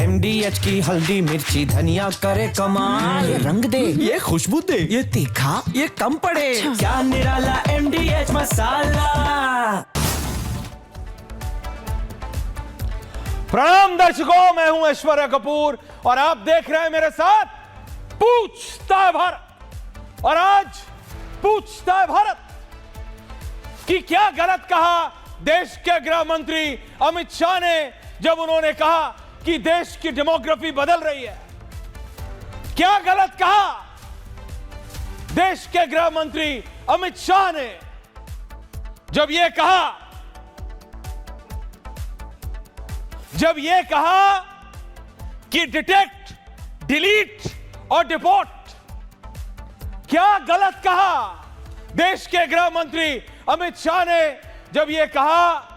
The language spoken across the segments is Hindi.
MDH की हल्दी मिर्ची धनिया करे कमाल। ये रंग दे, ये खुशबू दे, ये तीखा, ये कम पड़े। क्या निराला MDH मसाला। प्रणाम दर्शकों, मैं हूं ऐश्वर्या कपूर और आप देख रहे हैं मेरे साथ पूछता है भारत। और आज पूछता है भारत कि क्या गलत कहा देश के गृह मंत्री अमित शाह ने जब उन्होंने कहा कि देश की डेमोग्राफी बदल रही है। क्या गलत कहा देश के गृह मंत्री अमित शाह ने जब यह कहा कि डिटेक्ट, डिलीट और डिपोर्ट। क्या गलत कहा देश के गृह मंत्री अमित शाह ने जब यह कहा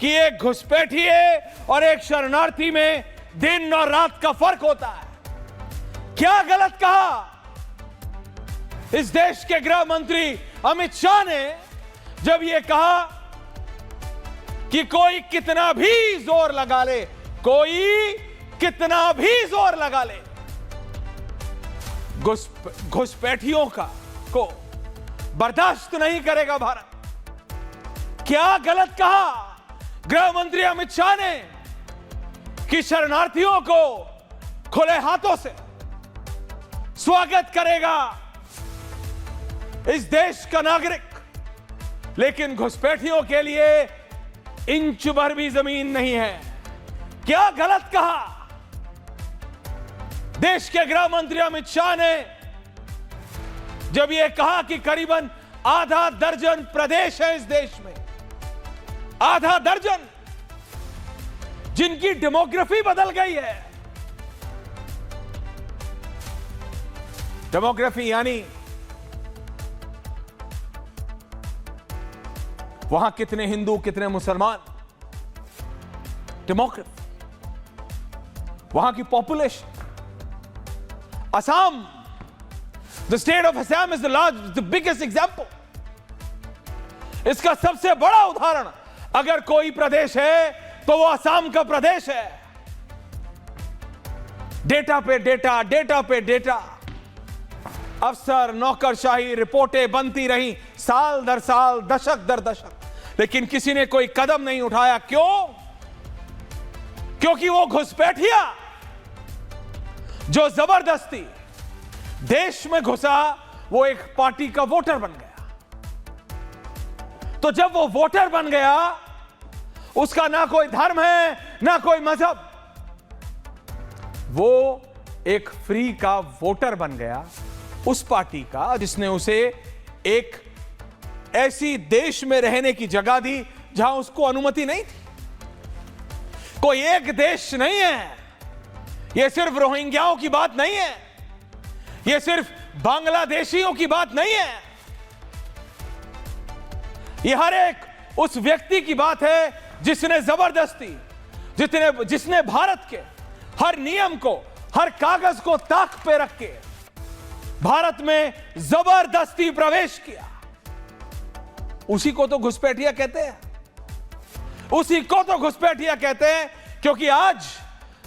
कि एक घुसपैठिए और एक शरणार्थी में दिन और रात का फर्क होता है। क्या गलत कहा इस देश के गृह मंत्री अमित शाह ने जब यह कहा कि कोई कितना भी जोर लगा ले, कोई कितना भी जोर लगा ले, घुसपैठियों को बर्दाश्त नहीं करेगा भारत। क्या गलत कहा गृह मंत्री अमित शाह ने कि शरणार्थियों को खुले हाथों से स्वागत करेगा इस देश का नागरिक, लेकिन घुसपैठियों के लिए इंच भर भी जमीन नहीं है। क्या गलत कहा देश के गृह मंत्री अमित शाह ने जब यह कहा कि करीबन आधा दर्जन प्रदेश है इस देश में, आधा दर्जन, जिनकी डेमोग्राफी बदल गई है। डेमोग्राफी यानी वहां कितने हिंदू कितने मुसलमान, डेमोग्राफी, वहां की population. Assam, the state of Assam is the biggest example. इसका सबसे बड़ा उदाहरण अगर कोई प्रदेश है तो वो असम का प्रदेश है। डेटा पे डेटा, डेटा पे डेटा, अफसर नौकरशाही, रिपोर्टें बनती रही साल दर साल, दशक दर दशक, लेकिन किसी ने कोई कदम नहीं उठाया। क्यों? क्योंकि वो घुसपैठिया जो जबरदस्ती देश में घुसा वो एक पार्टी का वोटर बन गया। तो जब वो वोटर बन गया, उसका ना कोई धर्म है ना कोई मजहब, वो एक फ्री का वोटर बन गया उस पार्टी का जिसने उसे एक ऐसी देश में रहने की जगह दी जहां उसको अनुमति नहीं थी। कोई एक देश नहीं है, यह सिर्फ रोहिंग्याओं की बात नहीं है, यह सिर्फ बांग्लादेशियों की बात नहीं है, यह हर एक उस व्यक्ति की बात है जिसने जबरदस्ती, जिसने भारत के हर नियम को, हर कागज को ताक पे रख के भारत में जबरदस्ती प्रवेश किया। उसी को तो घुसपैठिया कहते हैं, उसी को तो घुसपैठिया कहते हैं। क्योंकि आज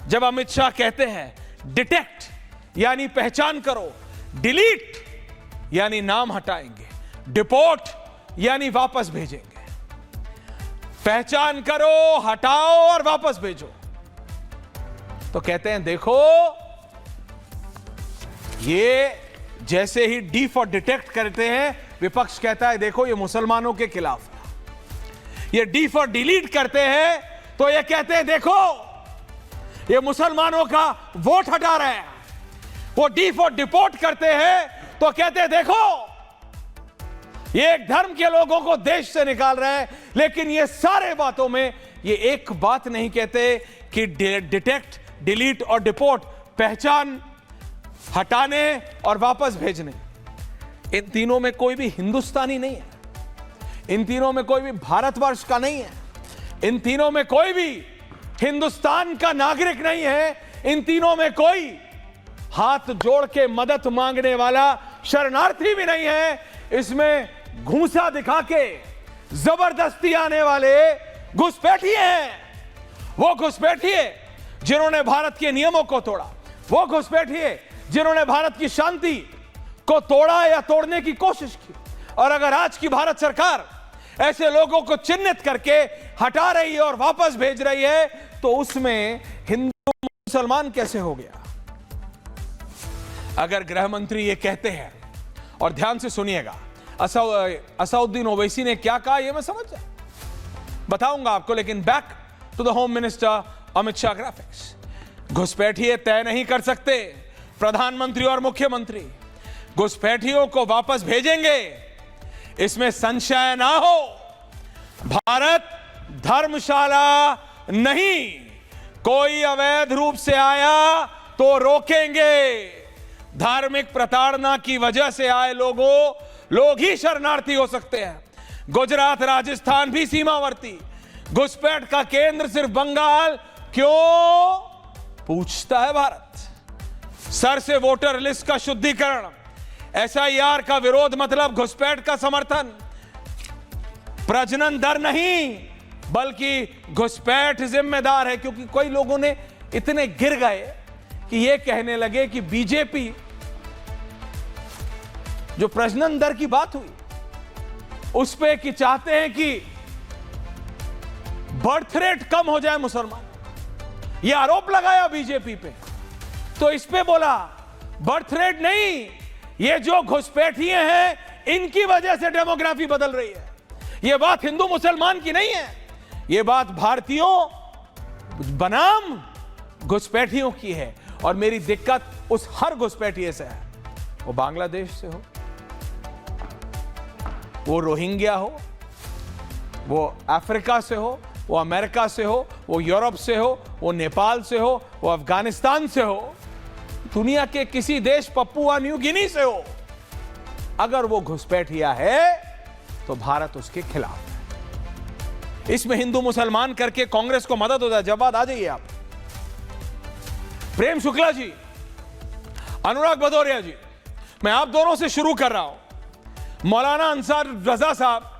जब अमित शाह कहते हैं डिटेक्ट यानी पहचान करो, डिलीट यानी नाम हटाएंगे, डिपोर्ट यानी वापस भेजेंगे, पहचान करो, हटाओ और वापस भेजो, तो कहते हैं देखो ये जैसे ही डी फॉर डिटेक्ट करते हैं, विपक्ष कहता है देखो ये मुसलमानों के खिलाफ है। ये डी फॉर डिलीट करते हैं तो ये कहते हैं देखो ये मुसलमानों का वोट हटा रहे हैं। वो डी फॉर डिपोर्ट करते हैं तो कहते हैं देखो ये एक धर्म के लोगों को देश से निकाल रहे हैं। लेकिन ये सारे बातों में ये एक बात नहीं कहते कि डिटेक्ट, डिलीट और डिपोर्ट, पहचान, हटाने और वापस भेजने, इन तीनों में कोई भी हिंदुस्तानी नहीं है, इन तीनों में कोई भी भारतवर्ष का नहीं है, इन तीनों में कोई भी हिंदुस्तान का नागरिक नहीं है, इन तीनों में कोई हाथ जोड़ के मदद मांगने वाला शरणार्थी भी नहीं है। इसमें घूंसा दिखा के जबरदस्ती आने वाले घुसपैठिए हैं। वो घुसपैठिए जिन्होंने भारत के नियमों को तोड़ा, वो घुसपैठिए जिन्होंने भारत की शांति को तोड़ा या तोड़ने की कोशिश की। और अगर आज की भारत सरकार ऐसे लोगों को चिन्हित करके हटा रही है और वापस भेज रही है, तो उसमें हिंदू मुसलमान कैसे हो गया? अगर गृह मंत्री ये कहते हैं, और ध्यान से सुनिएगा, असउद्दीन ओवैसी ने क्या कहा ये मैं समझ बताऊंगा आपको, लेकिन back to the home minister Amit Shah graphics. घुसपैठिए तय नहीं कर सकते प्रधानमंत्री और मुख्यमंत्री, घुसपैठियों को वापस भेजेंगे, इसमें संशय ना हो। भारत धर्मशाला नहीं, कोई अवैध रूप से आया तो रोकेंगे। धार्मिक प्रताड़ना की वजह से आए लोग ही शरणार्थी हो सकते हैं। गुजरात राजस्थान भी सीमावर्ती, घुसपैठ का केंद्र सिर्फ बंगाल क्यों, पूछता है भारत। सर से वोटर लिस्ट का शुद्धिकरण, एसआईआर का विरोध मतलब घुसपैठ का समर्थन। प्रजनन दर नहीं बल्कि घुसपैठ जिम्मेदार है, क्योंकि कई लोगों ने इतने गिर गए कि ये कहने लगे कि बीजेपी, जो प्रजनन दर की बात हुई उस पे कि चाहते हैं कि बर्थ रेट कम हो जाए मुसलमान, ये आरोप लगाया बीजेपी पे। तो इस पे बोला बर्थ रेट नहीं, ये जो घुसपैठिए हैं इनकी वजह से डेमोग्राफी बदल रही है। ये बात हिंदू मुसलमान की नहीं है, ये बात भारतीयों बनाम घुसपैठियों की है। और मेरी दिक्कत उस हर घुसपैठिए से है, वो बांग्लादेश से हो, वो रोहिंग्या हो, वो अफ्रीका से हो, वो अमेरिका से हो, वो यूरोप से हो, वो नेपाल से हो, वो अफगानिस्तान से हो, दुनिया के किसी देश, पपुआ न्यू गिनी से हो, अगर वो घुसपैठिया है तो भारत उसके खिलाफ है। इसमें हिंदू मुसलमान करके कांग्रेस को मदद हो जाए, जवाब आ जाइए आप। प्रेम शुक्ला जी, अनुराग भदौरिया जी, मैं आप दोनों से शुरू कर रहा हूं। मौलाना अंसार रजा साहब,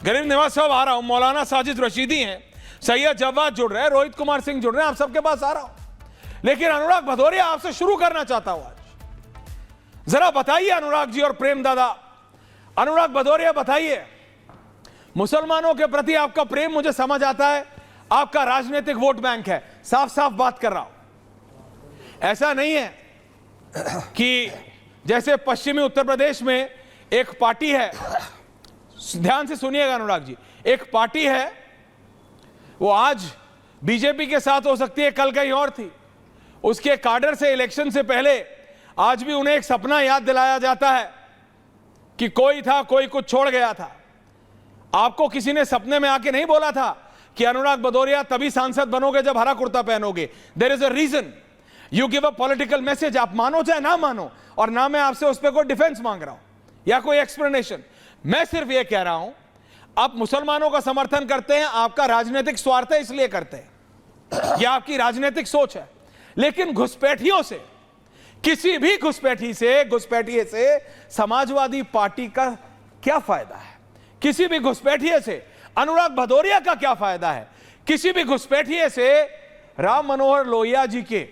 गरीब निवास साहब आ रहा हूं, मौलाना साजिद रशीदी हैं, सैयद जवाद जुड़ रहे हैं, रोहित कुमार सिंह जुड़ रहे हैं, आप सबके पास आ रहा हूं। लेकिन अनुराग भदौरिया, आपसे शुरू करना चाहता हूं आज। जरा बताइए अनुराग जी और प्रेम दादा, अनुराग भदौरिया बताइए, मुसलमानों के प्रति आपका प्रेम मुझे समझ आता है, आपका राजनीतिक वोट बैंक है, साफ साफ बात कर रहा हूं। ऐसा नहीं है कि जैसे पश्चिमी उत्तर प्रदेश में एक पार्टी है, ध्यान से सुनिएगा अनुराग जी, एक पार्टी है, वो आज बीजेपी के साथ हो सकती है, कल कहीं और थी, उसके काडर से इलेक्शन से पहले आज भी उन्हें एक सपना याद दिलाया जाता है कि कोई था, कोई कुछ छोड़ गया था। आपको किसी ने सपने में आके नहीं बोला था कि अनुराग भदौरिया तभी सांसद बनोगे जब हरा कुर्ता पहनोगे। There is a reason, you give a political message, आप मानो चाहे ना मानो, और ना मैं आपसे उस पर कोई डिफेंस मांग रहा हूं या कोई एक्सप्लेनेशन। मैं सिर्फ यह कह रहा हूं, आप मुसलमानों का समर्थन करते हैं, आपका राजनीतिक स्वार्थ है इसलिए करते हैं, यह आपकी राजनीतिक सोच है। लेकिन घुसपैठियों से, किसी भी घुसपैठिए से समाजवादी पार्टी का क्या फायदा है? किसी भी घुसपैठिए से अनुराग भदौरिया का क्या फायदा है? किसी भी घुसपैठिए से राम मनोहर लोहिया जी के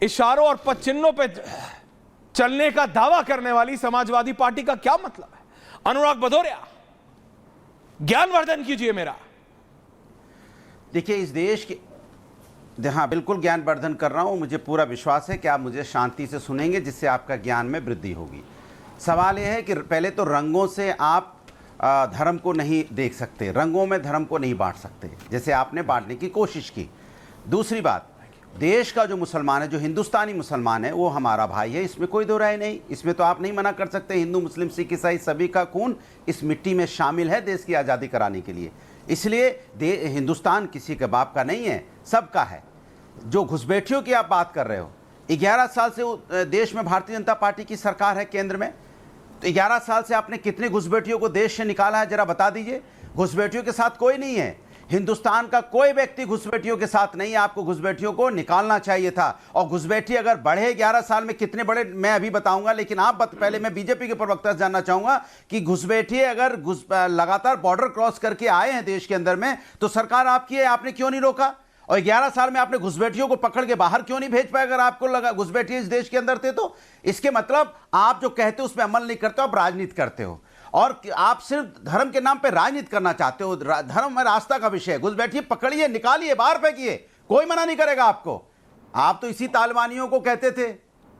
इशारों और पदचिन्हों पे चलने का दावा करने वाली समाजवादी पार्टी का क्या मतलब है? अनुराग भदौरिया, ज्ञानवर्धन कीजिए मेरा। देखिए, इस देश के, हाँ बिल्कुल ज्ञानवर्धन कर रहा हूँ, मुझे पूरा विश्वास है कि आप मुझे शांति से सुनेंगे, जिससे आपका ज्ञान में वृद्धि होगी। सवाल यह है कि पहले तो रंगों से आप धर्म को नहीं देख सकते, रंगों में धर्म को नहीं बांट सकते, जैसे आपने बांटने की कोशिश की। दूसरी बात, देश का जो मुसलमान है, जो हिंदुस्तानी मुसलमान है, वो हमारा भाई है, इसमें कोई दो राय नहीं। इसमें तो आप नहीं मना कर सकते, हिंदू मुस्लिम सिख ईसाई सभी का खून इस मिट्टी में शामिल है देश की आज़ादी कराने के लिए। इसलिए हिंदुस्तान किसी के बाप का नहीं है, सबका है। जो घुसपैठियों की आप बात कर रहे हो, 11 साल से देश में भारतीय जनता पार्टी की सरकार है केंद्र में, तो 11 साल से आपने कितने घुसपैठियों को देश से निकाला है, जरा बता दीजिए। घुसपैठियों के साथ कोई नहीं है, हिंदुस्तान का कोई व्यक्ति घुसपैठियों के साथ नहीं है। आपको घुसपैठियों को निकालना चाहिए था। और घुसपैठी अगर बढ़े 11 साल में, कितने बड़े मैं अभी बताऊंगा, लेकिन आप पहले मैं बीजेपी के प्रवक्ता से जानना चाहूंगा कि घुसपैठी अगर लगातार बॉर्डर क्रॉस करके आए हैं देश के अंदर में, तो सरकार आपकी है, आपने क्यों नहीं रोका? और 11 साल में आपने घुसपैठियों को पकड़ के बाहर क्यों नहीं भेज पाए? अगर आपको लगा घुसपैठिए इस देश के अंदर थे तो इसके मतलब आप जो कहते हो उस पर अमल नहीं करते हो, आप राजनीति करते हो और आप सिर्फ धर्म के नाम पे राजनीति करना चाहते हो। धर्म में रास्ता का विषय है। घुसपैठिए, पकड़िए, निकालिए, बाहर फेंकिए, कोई मना नहीं करेगा आपको। आप तो इसी तालिबानियों को कहते थे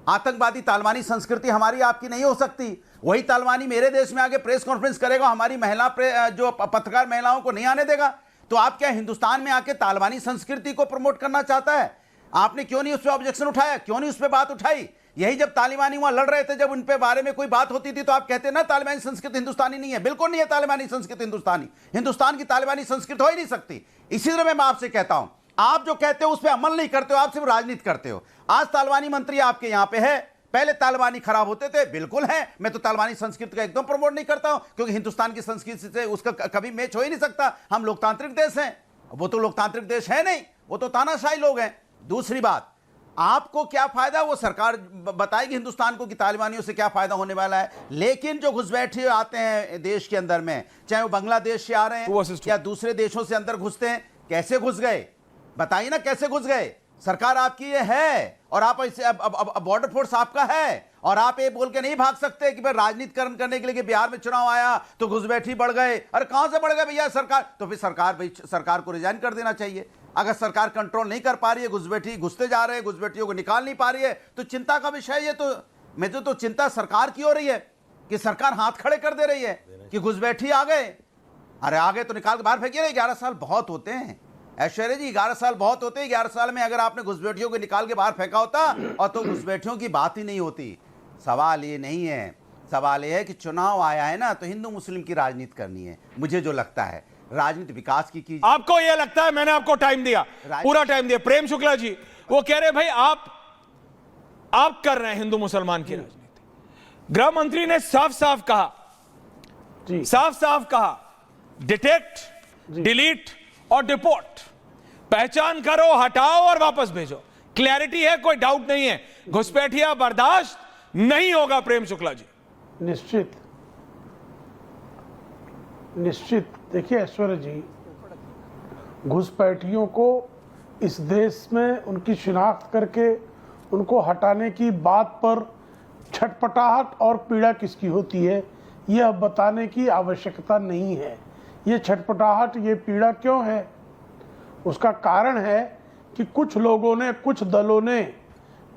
आतंकवादी। तालिबानी संस्कृति हमारी आपकी नहीं हो सकती। वही तालिबानी मेरे देश में आके प्रेस कॉन्फ्रेंस करेगा, हमारी महिला जो पत्रकार महिलाओं को नहीं आने देगा। तो आप क्या हिंदुस्तान में आके तालिबानी संस्कृति को प्रमोट करना चाहता है? आपने क्यों नहीं उस पर ऑब्जेक्शन उठाया, क्यों नहीं उस पर बात उठाई? यही जब तालिबानी वहां लड़ रहे थे, जब उन पे बारे में कोई बात होती थी तो आप कहते ना तालिबानी संस्कृति हिंदुस्तानी नहीं है। बिल्कुल नहीं है तालिबानी संस्कृति हिंदुस्तानी। हिंदुस्तान की तालिबानी संस्कृति हो ही नहीं सकती। इसी तरह मैं आपसे कहता हूं, आप जो कहते हो उस पर अमल नहीं करते हो, आप सिर्फ राजनीति करते हो। आज तालिबानी मंत्री आपके यहां पे है, पहले तालिबानी खराब होते थे, बिल्कुल है। मैं तो तालिबानी संस्कृति का एकदम प्रमोट नहीं करता हूं, क्योंकि हिंदुस्तान की संस्कृति से उसका कभी मैच हो ही नहीं सकता। हम लोकतांत्रिक देश हैं, वो तो लोकतांत्रिक देश है नहीं, वो तो तानाशाही लोग हैं। दूसरी बात, आपको क्या फायदा, वो सरकार बताएगी हिंदुस्तान को कि तालिबानियों से क्या फायदा होने वाला है। लेकिन जो घुसपैठिए आते हैं देश के अंदर में, चाहे वो बांग्लादेश से आ रहे हैं या दूसरे देशों से अंदर घुसते हैं, कैसे घुस गए बताइए ना, कैसे घुस गए? सरकार आपकी ये है और आप इसे अब बॉर्डर फोर्स आपका है और आप ये बोल के नहीं भाग सकते कि भाई राजनीति करने के लिए कि बिहार में चुनाव आया तो घुसपैठी बढ़ गए। अरे कहां से बढ़ गए भैया? सरकार तो फिर सरकार को रिजाइन कर देना चाहिए। अगर सरकार कंट्रोल नहीं कर पा रही है, घुसपैठी घुसते जा रहे हैं, घुसपैठियों को निकाल नहीं पा रही है, तो चिंता का विषय ये तो मुझे तो चिंता सरकार की हो रही है कि सरकार हाथ खड़े कर दे रही है कि घुसपैठी आ गए। अरे आ गए तो निकाल के बाहर फेंकिए। 11 साल बहुत होते हैं ऐश्वर्या जी, 11 साल बहुत होते हैं। 11 साल में अगर आपने घुसपैठियों को निकाल के बाहर फेंका होता और तो घुसपैठियों की बात ही नहीं होती। सवाल ये नहीं है, सवाल ये है कि चुनाव आया है ना, तो हिंदू मुस्लिम की राजनीति करनी है। मुझे जो लगता है राजनीति विकास की कीजिए। आपको यह लगता है? मैंने आपको टाइम दिया, पूरा टाइम दिया। प्रेम शुक्ला जी वो कह रहे भाई आप कर रहे हैं हिंदू मुसलमान की राजनीति। गृह मंत्री ने साफ साफ कहा डिटेक्ट, डिलीट और डिपोर्ट, पहचान करो, हटाओ और वापस भेजो। क्लैरिटी है, कोई डाउट नहीं है। घुसपैठिया बर्दाश्त नहीं होगा। प्रेम शुक्ला जी निश्चित देखिए ऐश्वर्या जी, घुसपैठियों को इस देश में उनकी शिनाख्त करके उनको हटाने की बात पर छटपटाहट और पीड़ा किसकी होती है यह बताने की आवश्यकता नहीं है। ये छटपटाहट, ये पीड़ा क्यों है? उसका कारण है कि कुछ लोगों ने, कुछ दलों ने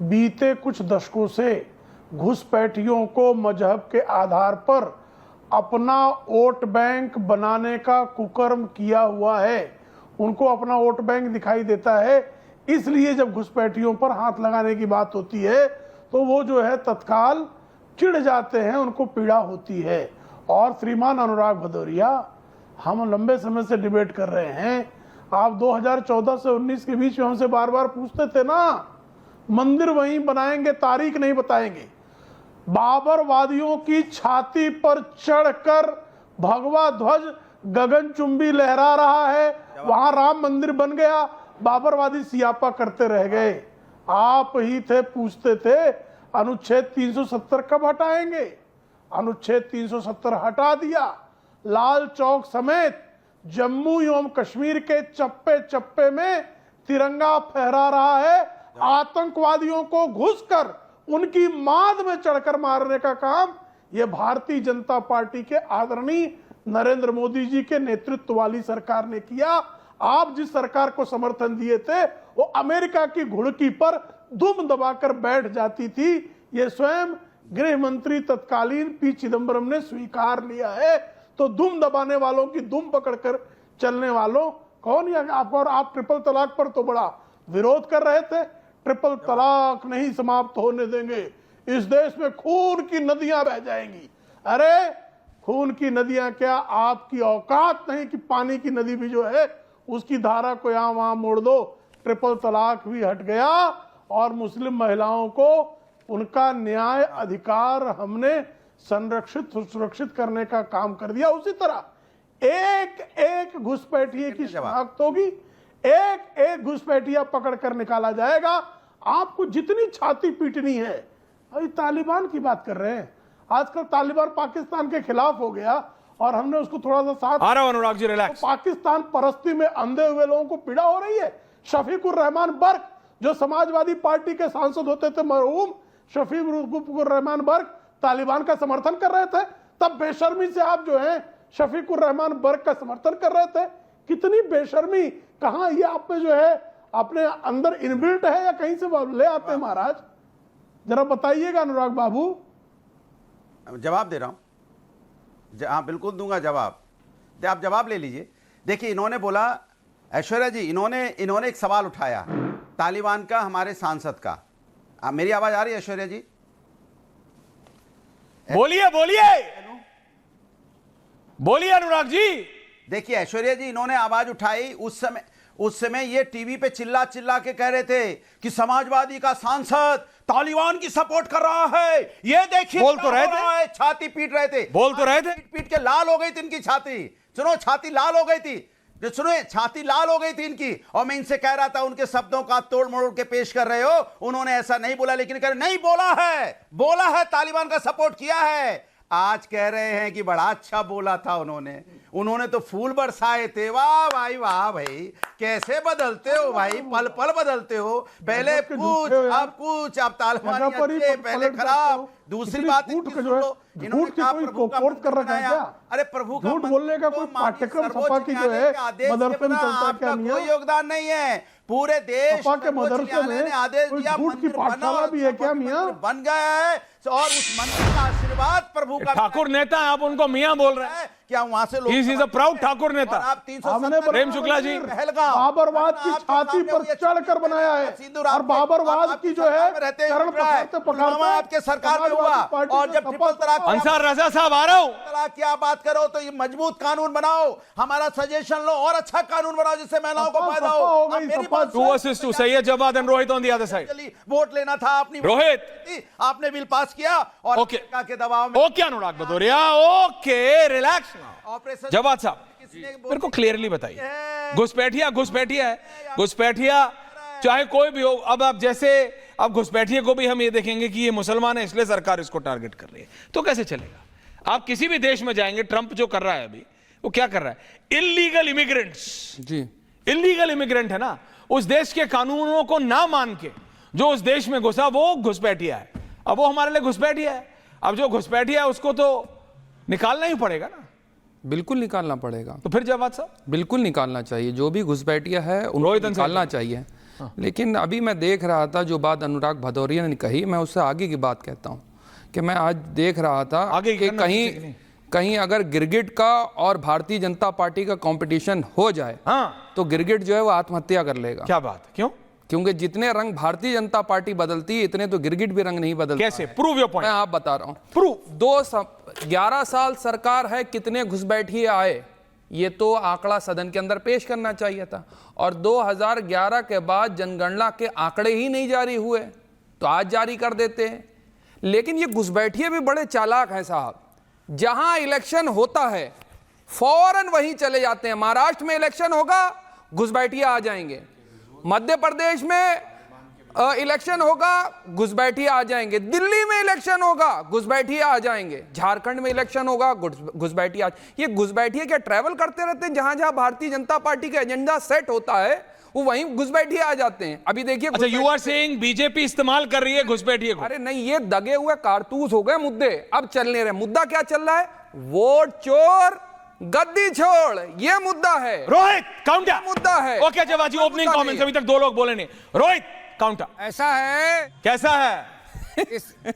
बीते कुछ दशकों से घुसपैठियों को मजहब के आधार पर अपना वोट बैंक बनाने का कुकर्म किया हुआ है। उनको अपना वोट बैंक दिखाई देता है, इसलिए जब घुसपैठियों पर हाथ लगाने की बात होती है तो वो जो है तत्काल चिढ़ जाते हैं, उनको पीड़ा होती है। और श्रीमान अनुराग भदौरिया, हम लंबे समय से डिबेट कर रहे हैं, आप 2014 से 19 के बीच में हमसे बार बार पूछते थे ना, मंदिर वहीं बनाएंगे, तारीख नहीं बताएंगे। बाबरवादियों की छाती पर चढ़कर भगवा ध्वज गगनचुंबी लहरा रहा है, वहां राम मंदिर बन गया, बाबरवादी सियापा करते रह गए। आप ही थे, पूछते थे अनुच्छेद 370 कब हटाएंगे? अनुच्छेद 370 हटा दिया। लाल चौक समेत जम्मू एवं कश्मीर के चप्पे चप्पे में तिरंगा फहरा रहा है। आतंकवादियों को घुसकर उनकी माद में चढ़कर मारने का काम यह भारतीय जनता पार्टी के आदरणीय नरेंद्र मोदी जी के नेतृत्व वाली सरकार ने किया। आप जिस सरकार को समर्थन दिए थे वो अमेरिका की घुड़की पर दुम दबाकर बैठ जाती थी। ये स्वयं गृह मंत्री तत्कालीन पी चिदम्बरम ने स्वीकार लिया है। तो दुम दबाने वालों की दुम पकड़कर चलने वालों कौन? या आपको, और आप ट्रिपल तलाक पर तो बड़ा विरोध कर रहे थे। ट्रिपल तलाक नहीं समाप्त होने देंगे, इस देश में खून की नदियां बह जाएंगी। अरे खून की नदियां क्या, आपकी औकात नहीं कि पानी की नदी भी जो है उसकी धारा को यहां वहां मोड़ दो। ट्रिपल तलाक भी हट गया और मुस्लिम महिलाओं को उनका न्याय अधिकार हमने संरक्षित सुरक्षित करने का काम कर दिया। उसी तरह एक एक घुसपैठिए की शनाख्त होगी, एक एक घुसपैठिया पकड़ कर निकाला जाएगा। आपको जितनी छाती पीटनी है, अभी तालिबान की बात कर रहे हैं, आजकल तालिबान पाकिस्तान के खिलाफ हो गया और हमने उसको थोड़ा सा साथ आ रहा हूं अनुराग जी, रिलैक्स। तो पाकिस्तान परस्ती में अंधे हुए लोगों को पीड़ा हो रही है। शफीकुर रहमान बर्क जो समाजवादी पार्टी के सांसद होते थे, मरहूम शफीकुर रहमान बर्क तालिबान का समर्थन कर रहे थे। तब बेशर्मी से आप जो है शफीकुर रहमान बर्क का समर्थन कर रहे थे। कितनी बेशर्मी, कहां ये आप में जो है अपने अंदर इनबिल्ट है या कहीं से ले आते हैं महाराज? जरा बताइएगा अनुराग बाबू। जवाब दे रहा हूं, हाँ बिल्कुल दूंगा जवाब। आप जवाब ले लीजिए। देखिए इन्होंने बोला, ऐश्वर्या जी, इन्होंने एक सवाल उठाया तालिबान का, हमारे सांसद का। मेरी आवाज आ रही है ऐश्वर्या जी? बोलिए बोलिए बोलिए अनुराग जी। देखिए ऐश्वर्या जी, इन्होंने आवाज उठाई उस समय ये टीवी पे चिल्ला चिल्ला के कह रहे थे कि समाजवादी का सांसद तालिबान की सपोर्ट कर रहा है, ये देखिए। बोल तो रहे थे, छाती पीट रहे थे, बोल तो रहे थे। पीट के लाल हो गई थी इनकी छाती। सुनो, छाती लाल हो गई थी, सुनो छाती लाल हो गई थी इनकी। और मैं इनसे कह रहा था, उनके शब्दों का तोड़ मरोड़ के पेश कर रहे हो, उन्होंने ऐसा नहीं बोला, लेकिन कह रहे नहीं बोला है तालिबान का सपोर्ट किया है। आज कह रहे हैं कि बड़ा अच्छा बोला था उन्होंने तो फूल बरसाए थे। वाह भाई वाह भाई, कैसे बदलते हो भाई, पल पल बदलते हो। पहले कुछ अब तालिबान अच्छे, पहले खराब। दूसरी बात, झूठ की कोई कोर्स कर रखा है क्या? अरे प्रभु का झूठ बोलने का कोई पाठ्यक्रम सपा की जो है मदरसे में चलता है क्या? कोई योगदान नहीं है। पूरे देश सपा के मदरसे में आदेश दिया, झूठ की पाठशाला भी है क्या मियां? बन गया है, और उस मंदिर का आशीर्वाद प्रभु का। ठाकुर नेता आप उनको मियां बोल रहे हैं क्या? वहां से लोग, He is a proud Thakur नेता। आप 370 प्रेम शुक्ला जी, बाबरवाद की छाती पर चढ़कर बनाया है, और बाबरवाद की जो है चरण पकड़ते पकड़ते आपके सरकार में हुआ। और जब ट्रिपल तलाक, अंसार रजा साहब आ रहा हूं, तलाक की आप बात करो तो ये मजबूत कानून बनाओ, हमारा सजेशन लो, और अच्छा कानून बनाओ जिससे महिलाओं को फायदा हो। मेरी बात 2 versus 2, Sayyid Jawad and Rohit on the other side। Vote लेना था आपने, रोहित आपने बिल पास किया और ओके के दबाव में। Okay Anurag Bhadauria, okay relax. Operation Jawad साहब मेरे को क्लियरली बताइए, घुसपैठिया है, घुसपैठिया चाहे कोई भी हो। अब आप जैसे अब घुसपैठिए को भी हम ये देखेंगे कि ये मुसलमान है इसलिए सरकार इसको टारगेट कर रही है, तो कैसे चलेगा? आप किसी भी देश में जाएंगे, ट्रंप जो कर रहा है अभी, वो क्या कर रहा है? इलीगल इमिग्रेंट्स जी, इलीगल इमिग्रेंट है ना, उस देश के कानूनों को ना मान के जो उस देश में घुसा वो घुसपैठिया है। अब वो हमारे लिए घुसपैठिया है। अब जो घुसपैठिया है उसको तो निकालना ही पड़ेगा ना। बिल्कुल निकालना पड़ेगा। तो फिर जवाब साहब, बिल्कुल निकालना चाहिए, जो भी घुसपैठिया है उनको निकालना चाहिए। लेकिन अभी मैं देख रहा था, जो बात अनुराग भदौरिया ने कही, मैं उससे आगे की बात कहता हूँ कि मैं आज देख रहा था आगे कि कहीं अगर गिरगिट का और भारतीय जनता पार्टी का कंपटीशन हो जाए, तो गिरगिट जो है वो आत्महत्या कर लेगा। क्या बात, क्यों? क्योंकि जितने रंग भारतीय जनता पार्टी बदलती है, इतने तो गिरगिट भी रंग नहीं बदलता। कैसे? Prove your point. मैं आप बता रहा हूँ, प्रूव। 11 साल सरकार है, कितने घुसपैठिए आए, ये तो आंकड़ा सदन के अंदर पेश करना चाहिए था। और 2011 के बाद जनगणना के आंकड़े ही नहीं जारी हुए, तो आज जारी कर देते हैं। लेकिन ये घुसपैठिए भी बड़े चालाक हैं साहब, जहां इलेक्शन होता है फौरन वहीं चले जाते हैं। महाराष्ट्र में इलेक्शन होगा, घुसपैठिए आ जाएंगे। मध्य प्रदेश में इलेक्शन होगा, घुसपैठिए आ जाएंगे। दिल्ली में इलेक्शन होगा, घुसपैठिए आ जाएंगे। झारखंड में इलेक्शन होगा, घुसपैठिए। ये घुसपैठिए क्या ट्रैवल करते रहते हैं? जहां जहां भारतीय जनता पार्टी का एजेंडा सेट होता है वो वहीं घुसपैठिए आ जाते हैं। अभी देखिए, अच्छा, यू आर सेइंग बीजेपी इस्तेमाल कर रही है घुसपैठिए को? अरे नहीं, ये दगे हुए कारतूस हो गए मुद्दे, अब चलने रहे। मुद्दा क्या चल रहा है? वोट चोर गद्दी छोड़, ये मुद्दा है। रोहित काउंटर मुद्दा है। ओके जवाब जी, ओपनिंग कमेंट्स, अभी तक 2 लोग बोले नहीं। रोहित काउंटर। ऐसा है, कैसा है?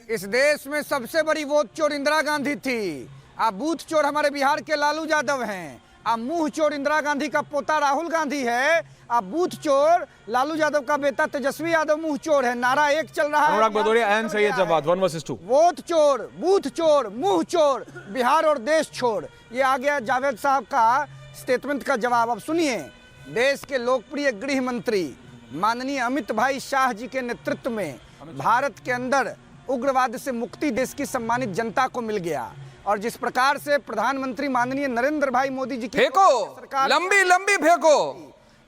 इस देश में सबसे बड़ी वोट चोर इंदिरा गांधी थी। अब बूथ चोर हमारे बिहार के लालू यादव हैं। अब मुंह चोर इंदिरा गांधी का पोता राहुल गांधी है। अब बूथ चोर लालू यादव का बेटा तेजस्वी यादव मुंह चोर है। नारा एक चल रहा है। Anurag Bhadauria and Syed Jawad 1 versus 2। Vote चोर, बूथ चोर, मुंह चोर, बिहार और देश छोड़, ये आ गया जावेद साहब का स्टेटमेंट का जवाब। अब सुनिए, देश के लोकप्रिय गृह मंत्री माननीय अमित भाई शाह जी के नेतृत्व में भारत के अंदर उग्रवाद से मुक्ति देश की सम्मानित जनता को मिल गया। और जिस प्रकार से प्रधानमंत्री माननीय नरेंद्र भाई मोदी जी की फेंको, लंबी लंबी फेंको,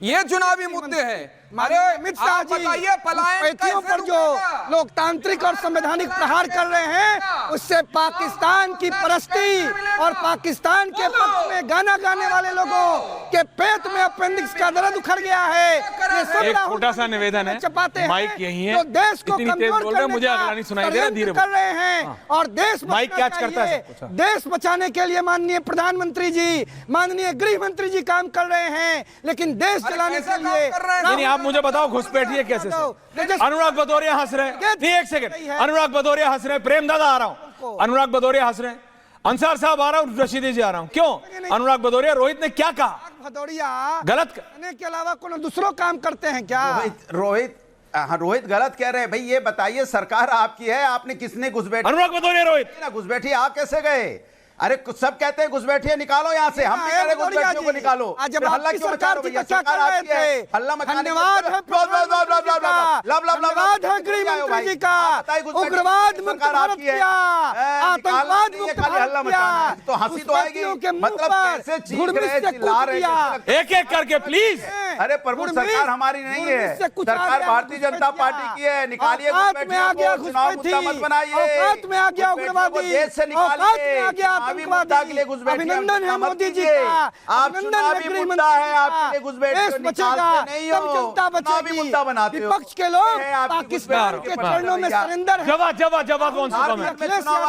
ये चुनावी मुद्दे हैं। अमित शाह आप जी बताइए, पलायन घुसपैठियों कैसे पर जो रुकेगा? लोकतांत्रिक और संवैधानिक प्रहार कर रहे हैं, उससे पाकिस्तान की परस्ती और पाकिस्तान के पक्ष में गाना गाने वाले लोगों के पेट में अपेंडिक्स का दर्द उखड़ गया है। ये सब एक राहुल छोटा सा गांधी निवेदन है, चपाते हैं, माइक यहीं है, जो देश को इतनी तेज कमजोर बोल रहे हैं, करने मुझे का अगला नहीं सुनाई दे रहा, धीरे षड्यंत्र कर रहे हैं। हाँ। और देश माइक बचाना कैच करता है चाहिए। सब कुछ। देश बचाने के लिए माननीय प्रधानमंत्री जी, माननीय गृह मंत्री जी काम कर रहे हैं, लेकिन देश चलाने कैसा के काम लिए कर रहे हैं? नहीं, आप मुझे बताओ घुसपैठिए कैसे से? अनुराग भदौरिया हंस रहे हैं, नहीं एक सेकंड, अनुराग भदौरिया हंस रहे हैं, प्रेम दादा आ रहा हूं, अनुराग भदौरिया हंस रहे हैं, अंसार साहब आ रहा हूं, रशीदी जी आ रहा हूं, क्यों? अनुराग भदौरिया, रोहित ने क्या कहा? भदौरिया गलत करने के अलावा कोई दूसरों काम करते हैं क्या? रोहित गलत कह रहे हैं भाई। ये बताइए, सरकार आपकी है, आपने किसने घुसपैठी? अनुराग भदौरिया, रोहित ना घुसपैठी आप कैसे गए? अरे सब कहते हैं घुसपैठिए निकालो यहाँ से, हम भी कह रहे हैं घुसपैठियों को निकालो। आज जब फिर हल्ला आपकी क्यों मचा सरकार रहे हो थी भैया? तो क्या सरकार कर रहे आपकी है, थे? हल्ला मचाने के धन्यवाद लिए- है धन्यवाद है गृह मंत्री जी का। उग्रवाद मुक्त भारत किया, आतंकवाद मुक्त भारत किया, तो हंसी तो आएगी, घुसपैठियों के मुंह मतलब पर कैसे चीख घुड़मुड़ रहे, से चिल्ला कूट रहे, दिया। एक एक करके प्लीज। अरे प्रभु, सरकार हमारी नहीं है, सरकार भारतीय जनता पार्टी की है। निकालिए औकात में आ गया घुसपैठियों को, चुनाव मुद्दा मत बनाइए। औकात में आ गया उग्रवादी, देश से औकात में आ निकालिए, गया चुनावी मुद्दा के लिए आतंकवादी। घुसपैठियों अभिनंदन है मत मोदी जी कीजिए। का, आप अभिनंदन चुनावी है गृह मुद्दा मंत्री है, जी का। आपके घुसपैठियों देश निकालते बचेगा, नहीं तब हो, जनता चुनावी बचेगी। मुद्दा बनाते हो। विपक्ष के लोग है आपकी पाकिस्तान घुसपैठ के के चरणों में भैया। सरेंडर है। जवाब कौन सा कम है?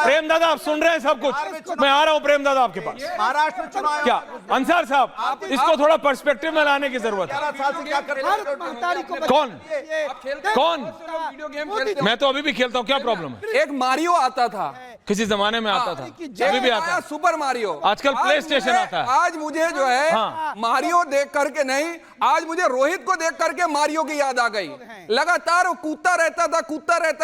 प्रेम दादा, आप सुन रहे हैं सब कुछ? मैं आ रहा हूं प्रेम दादा आपके पास। महाराष्ट्र में चुनाव क्या अंसार साहब, इसको थोड़ा पर्सपेक्टिव में लाने की जरूरत है। 11 साल से क्या कर रहे भारत हैं? महतारी को कौन? बचाइए। कौन? वीडियो गेम खेलते मैं तो अभी भी खेलता हूं, क्या प्रॉब्लम है? एक मारियो आता था, किसी जमाने में आता था, अभी भी आता है। Super Mario. आजकल आज प्ले स्टेशन मुझे- आता है। आज मुझे जो है हाँ। मारियो देख करके नहीं, आज मुझे रोहित को देख करके मारियो की याद आ गई। लगातार वो कूदता रहता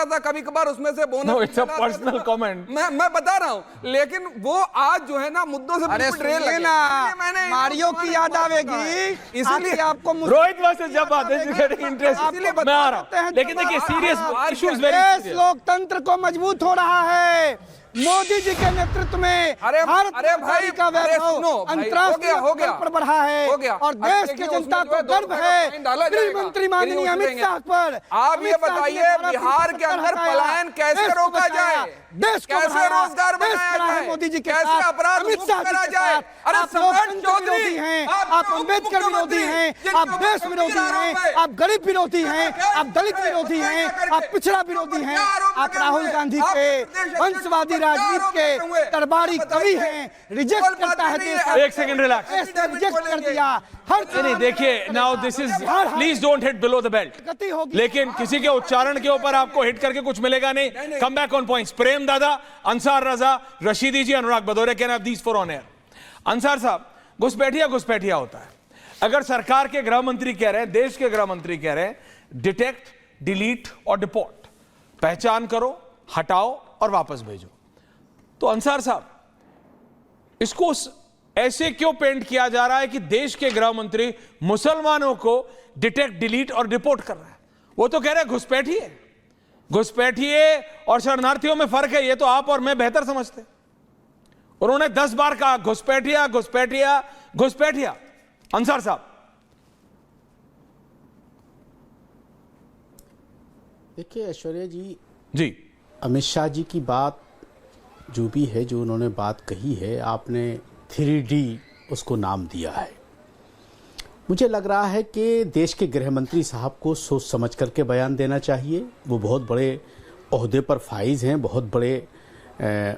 था, कभी कभार उसमें से बोनस No, it's a निकल आता personal था। comment. मैं बता रहा हूं, लेकिन वो आज जो है ना मुद्दों से अरे बिल्कुल ट्रेन सुनिए लगे। ना, इसलिए मैंने मारियो की याद आवेगी, इसलिए आपको रोहित वर्सेस जब बात है इंटरेस्ट, मैं आ रहा हूं, लेकिन देखिए सीरियस इशू इज वेरी देश सीरियस। लोकतंत्र को मजबूत हो रहा है मोदी जी के नेतृत्व में। अरे भारत भाई, महतारी का अरे वैभव सुनो भाई, अंतर्राष्ट्रीय हो गया, स्तर पर बढ़ा है हो गया। और अब देश देखिए, की जनता उसमें जो को है गर्व 2 है फाइन डाला गृह जाएगा। मंत्री माननीय गृह अमित मंत्री शाह पर। आप ये अमित शाह जी बताइए, ने भारत बिहार को के अंदर हटाया, पलायन कैसे देश को रोका बचाया, जाए? देश को कैसे बढ़ाया, रोजगार देश बनाया बढ़ा है जाए? मोदी जी के कैसे साथ, अपराध अमित मुक्त शाह जी करा के जाए? साथ। अरे आप सम्राट लोकतंत्र चौधरी विरोधी हैं, आप आप अम्बेडकर विरोधी हैं, आप देश विरोधी हैं, आप गरीब विरोधी हैं, आप दलित विरोधी हैं, आप पिछड़ा विरोधी हैं, आप राहुल गांधी के वंशवादी राजनीति के दरबारी कवि हैं। रिजेक्ट करता है देश, एक सेकंड रिलैक्स। देश ने रिजेक्ट कर दिया हर नहीं देखिए, now this is please don't hit below the belt. गति होगी। लेकिन किसी के उच्चारण के ऊपर आपको हिट करके कुछ मिलेगा नहीं। Come back on points. Prem Dada, Ansar Raza, Rashidi ji, Anurag Bhadauria, can have this for on air. Ansar साहब, घुसपैठिया होता है। अगर सरकार के गृह मंत्री कह रहे हैं, देश के गृह मंत्री कह रहे हैं, डिटेक्ट, डिलीट और डिपोर्ट, पहचान करो, हटाओ और वापस भेजो, तो अंसार साहब इसको ऐसे क्यों पेंट किया जा रहा है कि देश के गृह मंत्री मुसलमानों को डिटेक्ट, डिलीट और रिपोर्ट कर रहा है? वो तो कह रहे हैं घुसपैठिए और शरणार्थियों में फर्क है, ये तो आप और मैं बेहतर समझते। उन्होंने 10 बार कहा घुसपैठिया। अंसार साहब, देखिए ऐश्वर्या जी, अमित शाह जी की बात जो भी है, जो उन्होंने बात कही है, आपने 3D उसको नाम दिया है। मुझे लग रहा है कि देश के गृह मंत्री साहब को सोच समझ करके बयान देना चाहिए। वो बहुत बड़े ओहदे पर फाइज हैं, बहुत बड़े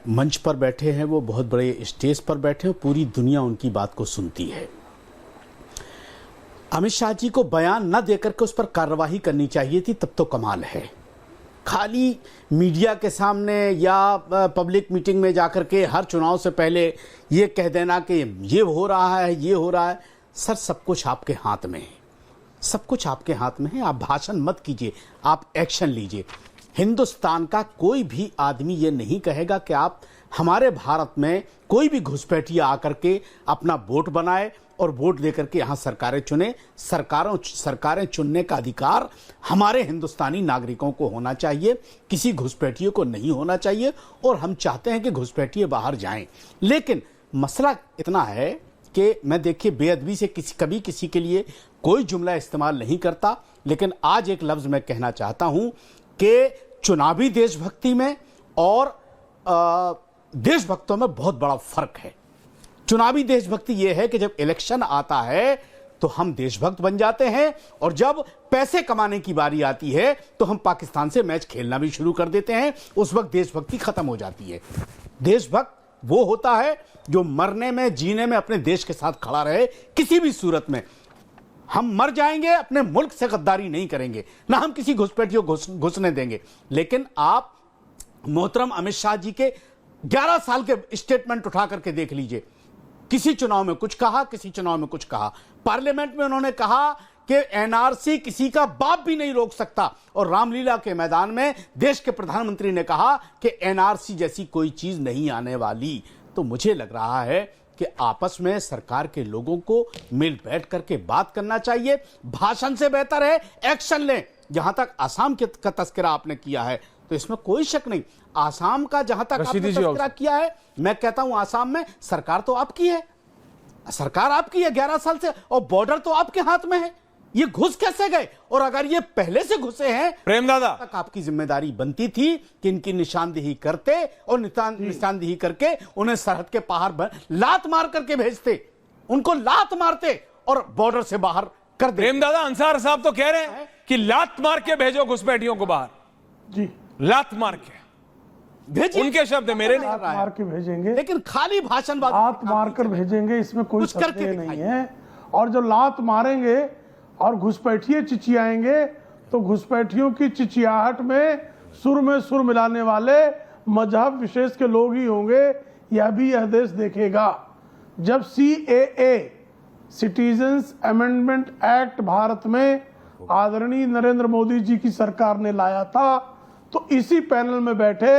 मंच पर बैठे हैं, वो बहुत बड़े स्टेज पर बैठे हैं, पूरी दुनिया उनकी बात को सुनती है। अमित शाह जी को बयान न देकर के उस पर कार्रवाई करनी चाहिए थी, तब तो कमाल है। खाली मीडिया के सामने या पब्लिक मीटिंग में जाकर के हर चुनाव से पहले ये कह देना कि ये हो रहा है, ये हो रहा है। सर, सब कुछ आपके हाथ में है, सब कुछ आपके हाथ में है। आप भाषण मत कीजिए, आप एक्शन लीजिए। हिंदुस्तान का कोई भी आदमी ये नहीं कहेगा कि आप हमारे भारत में कोई भी घुसपैठिया आकर के अपना वोट बनाए और वोट देकर के यहाँ सरकारें चुने। सरकारें चुनने का अधिकार हमारे हिंदुस्तानी नागरिकों को होना चाहिए, किसी घुसपैठियों को नहीं होना चाहिए। और हम चाहते हैं कि घुसपैठिए बाहर जाएं, लेकिन मसला इतना है कि मैं देखिए बेअदबी से कभी किसी के लिए कोई जुमला इस्तेमाल नहीं करता, लेकिन आज एक लफ्ज मैं कहना चाहता हूं कि चुनावी देशभक्ति में और देशभक्तों में बहुत बड़ा फर्क है। चुनावी देशभक्ति यह है कि जब इलेक्शन आता है तो हम देशभक्त बन जाते हैं, और जब पैसे कमाने की बारी आती है तो हम पाकिस्तान से मैच खेलना भी शुरू कर देते हैं। उस वक्त देशभक्ति खत्म हो जाती है। देशभक्त वो होता है जो मरने में जीने में अपने देश के साथ खड़ा रहे। किसी भी सूरत में हम मर जाएंगे, अपने मुल्क से गद्दारी नहीं करेंगे, ना हम किसी घुसपैठियों को घुसने देंगे। लेकिन आप मोहतरम अमित शाह जी के 11 साल के स्टेटमेंट उठा करके देख लीजिए। किसी चुनाव में कुछ कहा, किसी चुनाव में कुछ कहा। पार्लियामेंट में उन्होंने कहा कि एनआरसी किसी का बाप भी नहीं रोक सकता, और रामलीला के मैदान में देश के प्रधानमंत्री ने कहा कि एनआरसी जैसी कोई चीज नहीं आने वाली। तो मुझे लग रहा है कि आपस में सरकार के लोगों को मिल बैठ करके बात करना चाहिए। भाषण से बेहतर है एक्शन लें। जहां तक आसाम का तस्करा आपने किया है तो इसमें कोई शक नहीं, आसाम का जहां तक आपने तस्करा किया है, मैं कहता हूं आसाम में सरकार तो आपकी है, सरकार आपकी है 11 साल से, और बॉर्डर तो आपके हाथ में है। ये घुस कैसे गए? और अगर ये पहले से घुसे हैं, प्रेमदादा तक आपकी जिम्मेदारी बनती थी कि इनकी निशानदेही करते और निशानदेही करके उन्हें सरहद के पार लात मार करके भेजते, उनको लात मारते और बॉर्डर से बाहर कर दे। प्रेमदादा अंसार साहब तो कह रहे हैं कि लात मार के भेजो घुसपैठियों को बाहर। जी, लात मार के भेजिए। उनके शब्द है, मेरे नहीं। मार के भेजेंगे, लेकिन खाली भाषण लात मार कर भेजेंगे, इसमें कोई कुछ करके संदेह नहीं है। और जो लात मारेंगे और घुसपैठिए चिचियाएंगे तो घुसपैठियों की चिचियाहट में सुर मिलाने वाले मजहब विशेष के लोग ही होंगे। यह भी यह देश देखेगा। जब CAA citizens amendment act Bharat में आदरणीय नरेंद्र मोदी जी की सरकार ने लाया था, तो इसी पैनल में बैठे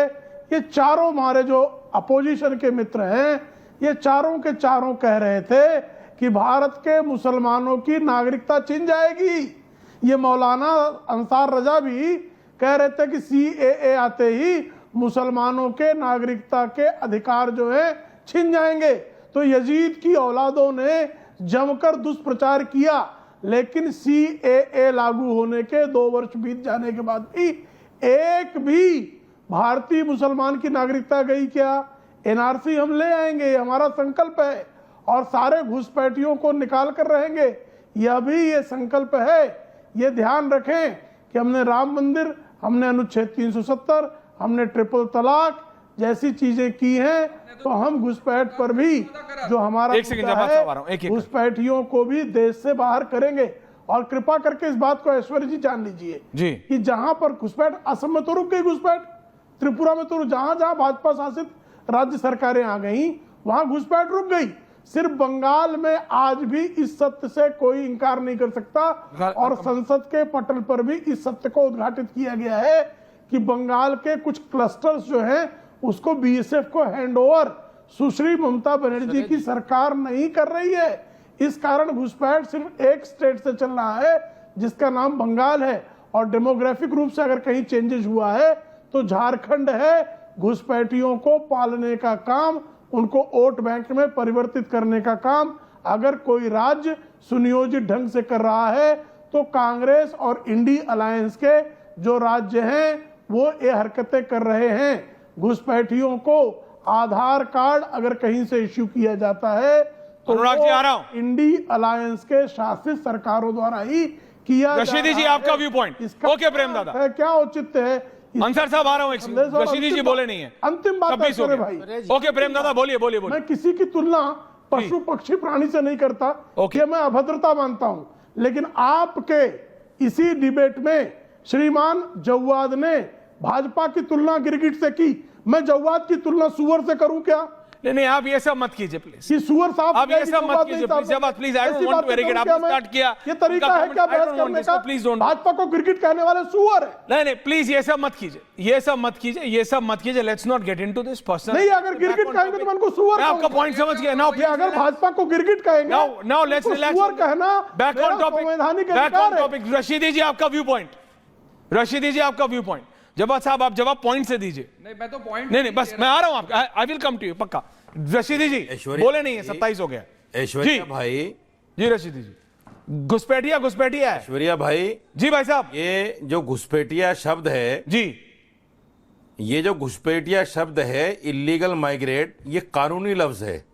ये चारों हमारे जो अपोजिशन के मित्र हैं, ये चारों के चारों कह रहे थे कि भारत के मुसलमानों की नागरिकता छिन जाएगी। ये मौलाना अंसार रजा भी कह रहे थे कि CAA आते ही मुसलमानों के नागरिकता के अधिकार जो है छिन जाएंगे। तो यजीद की औलादों ने जमकर दुष्प्रचार किया, लेकिन CAA लागू होने के 2 वर्ष बीत जाने के बाद भी एक भी भारतीय मुसलमान की नागरिकता गई क्या? NRC हम ले आएंगे, हमारा संकल्प है, और सारे घुसपैठियों को निकाल कर रहेंगे, यह भी ये संकल्प है। ये ध्यान रखें कि हमने राम मंदिर, हमने अनुच्छेद 370, हमने ट्रिपल तलाक जैसी चीजें की हैं, तो हम घुसपैठ पर भी जो हमारा घुसपैठियों को भी देश से बाहर करेंगे। और कृपा करके इस बात को ऐश्वर्य जी जान लीजिए कि जहां पर घुसपैठ, असम में तो रुक गई घुसपैठ, त्रिपुरा में तो जहां जहां भाजपा शासित राज्य सरकारें आ गई वहां घुसपैठ रुक गई। सिर्फ बंगाल में आज भी इस सत्य से कोई इंकार नहीं कर सकता, और संसद के पटल पर भी इस सत्य को उद्घाटित किया गया है कि बंगाल के कुछ क्लस्टर्स जो हैं उसको BSF को हैंडओवर सुश्री ममता बनर्जी की सरकार नहीं कर रही है। इस कारण घुसपैठ सिर्फ एक स्टेट से चल रहा है जिसका नाम बंगाल है, और डेमोग्राफिक रूप से अगर कहीं चेंजेस हुआ है तो झारखंड है। घुसपैठियों को पालने का काम, उनको वोट बैंक में परिवर्तित करने का काम अगर कोई राज्य सुनियोजित ढंग से कर रहा है तो कांग्रेस और इंडी अलायंस के जो राज्य हैं वो ये हरकतें कर रहे हैं। घुसपैठियों को आधार कार्ड अगर कहीं से इश्यू किया जाता है तो इंडी अलायंस के शासित सरकारों द्वारा ही किया जाता है। रशीदी जी आपका व्यू पॉइंट। ओके प्रेमदादा, क्या औचित्य है? अंसार साहब आ रहा हूं, रशीदी जी बोले नहीं है, अंतिम बात है भाई। ओके प्रेमदादा बोलिए बोलिए बोलिए। मैं किसी की तुलना पशु पक्षी प्राणी से नहीं करता कि मैं अभद्रता मानता हूं, लेकिन आपके इसी डिबेट में श्रीमान जव्वाद ने भाजपा की तुलना गिरगिट से की, मैं जव्वाद की तुलना सुअर से करूं क्या? नहीं आप ये सब मत कीजिए प्लीज। ये सुअर साहब आप ये सब मत कीजिए प्लीज। जब please I don't want to irrigate, आपने स्टार्ट किया, ये तरीका है क्या बहस करने का? Please don't. भाजपा को गिरगिट कहने वाले सुअर है। नहीं प्लीज ये सब मत कीजिए, ये सब मत कीजिए, ये सब मत कीजिए। Let's not get into this personal. नहीं, अगर गिरगिट कहेंगे तो मैं उनको सुअर, मैं आपका पॉइंट समझ गया। नाउ अगर भाजपा को गिरगिट कहेंगे, नाउ लेट्स रिलैक्स। सुअर कहना बैक ऑन टॉपिक। रशीदी जी आपका व्यू पॉइंट, रशीदी जी आपका व्यू पॉइंट। जवाब साहब आप जवाब पॉइंट से दीजिए। नहीं मैं तो पॉइंट नहीं बस मैं आ रहा हूं आपका, I will come to you पक्का। रशीदी जी बोले नहीं है, 27 हो गया। ऐश्वर्या भाई जी रशीदी जी, घुसपैठिया घुसपैठिया है। ऐश्वर्या भाई, जी भाई साहब, ये जो घुसपैठिया शब्द है, जी ये जो घुसपैठिया शब्द है, इलीगल माइग्रेट, ये कानूनी लफ्ज है।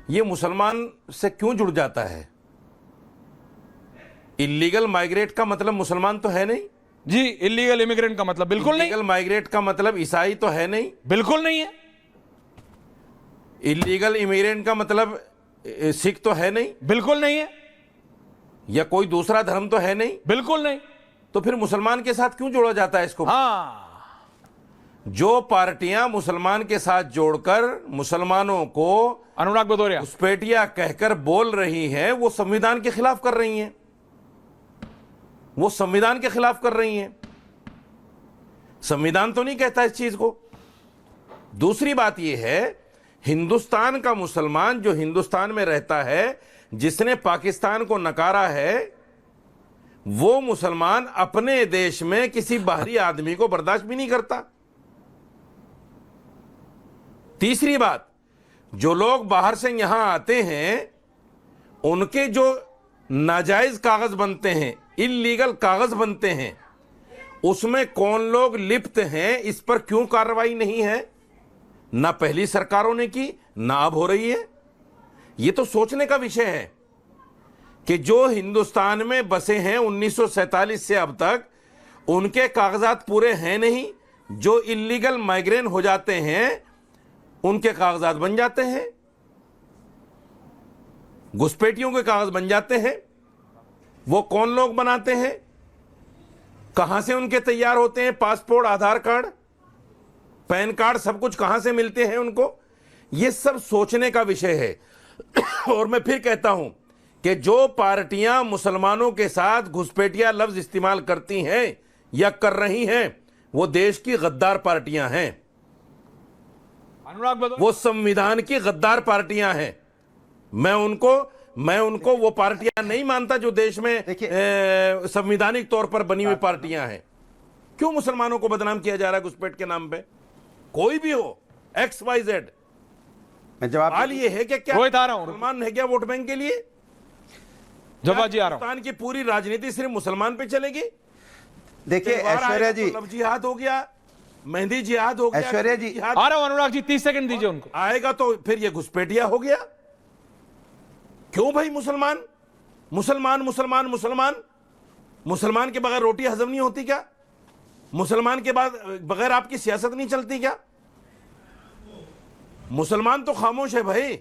ये मुसलमान से क्यों जुड़ जाता है? इलीगल माइग्रेट का मतलब मुसलमान तो है नहीं। जी, इलीगल इमिग्रेंट का मतलब बिल्कुल नहीं। इलीगल माइग्रेट का मतलब ईसाई तो है नहीं। बिल्कुल नहीं है। इलीगल इमिग्रेंट का मतलब सिख तो है नहीं। बिल्कुल नहीं है। या कोई दूसरा धर्म तो है नहीं। बिल्कुल नहीं। तो फिर मुसलमान के साथ क्यों जोड़ा जाता है इसको? हाँ, जो पार्टियां मुसलमान के साथ जोड़कर मुसलमानों को अनुराग भदौरिया घुसपैठिया कहकर बोल रही हैं, वो संविधान के खिलाफ कर रही हैं। वो संविधान के खिलाफ कर रही हैं। संविधान तो नहीं कहता इस चीज को। दूसरी बात यह है, हिंदुस्तान का मुसलमान जो हिंदुस्तान में रहता है, जिसने पाकिस्तान को नकारा है, वो मुसलमान अपने देश में किसी बाहरी आदमी को बर्दाश्त भी नहीं करता। तीसरी बात, जो लोग बाहर से यहां आते हैं, उनके जो नाजायज कागज बनते हैं, इल्लीगल कागज बनते हैं, उसमें कौन लोग लिप्त हैं, इस पर क्यों कार्रवाई नहीं है? ना पहली सरकारों ने की, ना अब हो रही है। यह तो सोचने का विषय है कि जो हिंदुस्तान में बसे हैं 1947 से अब तक, उनके कागजात पूरे हैं नहीं। जो इल्लीगल माइग्रेंट हो जाते हैं, उनके कागजात बन जाते हैं, घुसपैठियों के कागज बन जाते हैं। वो कौन लोग बनाते हैं? कहां से उनके तैयार होते हैं? पासपोर्ट, आधार कार्ड, पैन कार्ड, सब कुछ कहां से मिलते हैं उनको? ये सब सोचने का विषय है। और मैं फिर कहता हूं कि जो पार्टियां मुसलमानों के साथ घुसपैठिया लफ्ज इस्तेमाल करती हैं या कर रही हैं, वो देश की गद्दार पार्टियां हैं। अनुराग भदौरिया, वो संविधान की गद्दार पार्टियां हैं। मैं उनको वो पार्टियां नहीं मानता जो देश में संवैधानिक तौर पर बनी हुई पार्टियां हैं। क्यों मुसलमानों को बदनाम किया जा रहा है घुसपैठ के नाम पे? कोई भी हो, XYZ। मैं जवाब हाल ये है कि क्या रोहित आ रहा हूं। मुसलमान है क्या वोट बैंक के लिए? जवाब जी आ रहा हूं। हिंदुस्तान की पूरी राजनीति सिर्फ मुसलमान पे चलेगी? देखिए ऐश्वर्या जी, लव जिहाद हो गया, मेहंदी जिहाद हो गया, ऐश्वर्या जी, जिहाद आ रहा हूं अनुराग जी, 30 सेकंड दीजिए उनको। आएगा तो फिर ये घुसपैठिया हो गया। क्यों भाई? मुसलमान मुसलमान मुसलमान मुसलमान मुसलमान के बगैर रोटी हजम नहीं होती क्या? मुसलमान के बाद बगैर आपकी सियासत नहीं चलती क्या? मुसलमान तो खामोश है भाई,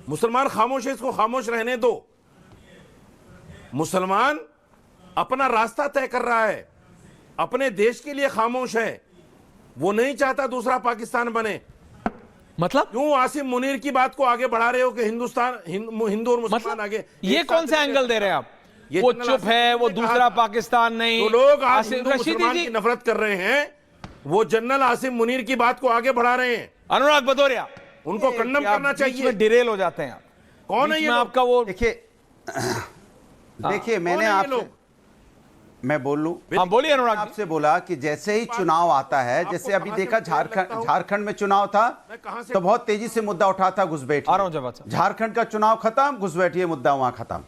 मुसलमान खामोश है, इसको खामोश रहने दो। मुसलमान अपना रास्ता तय कर रहा है, अपने देश के लिए खामोश है। वो नहीं चाहता दूसरा पाकिस्तान बने। मतलब क्यों आसिम मुनीर की बात को आगे बढ़ा रहे हो कि हिंदुस्तान हिंदू और मुसलमान मतलब आगे? ये कौन सा एंगल दे रहे हैं आप? ये वो जनरल चुप आसिम है, वो ने कहा दूसरा था। पाकिस्तान नहीं। जो लोग आज आसिम हिंदू रशीदी मुसलमान जी, की नफरत कर रहे हैं, वो जनरल आसिम मुनीर की बात को आगे बढ़ा रहे हैं। अनुराग भदौरिया, उनको कंडम करना चाहिए। डिरेल हो जाते हैं आप। कौन है बीच ये में लोग? आपका वो देखिए मैंने कौन है ये आपसे, लोग? मैं बोल लूं, हाँ बोलिए अनुराग जी। आपसे बोला कि जैसे ही चुनाव आता है, जैसे अभी कहां से देखा मुझे लगता हूं? झारखंड में चुनाव था, मैं कहां से- तो बहुत तेजी से मुद्दा उठा था घुसपैठ। आ रहा हूं जवाब साहब। झारखंड का चुनाव खत्म, घुसपैठिए मुद्दा वहां खत्म।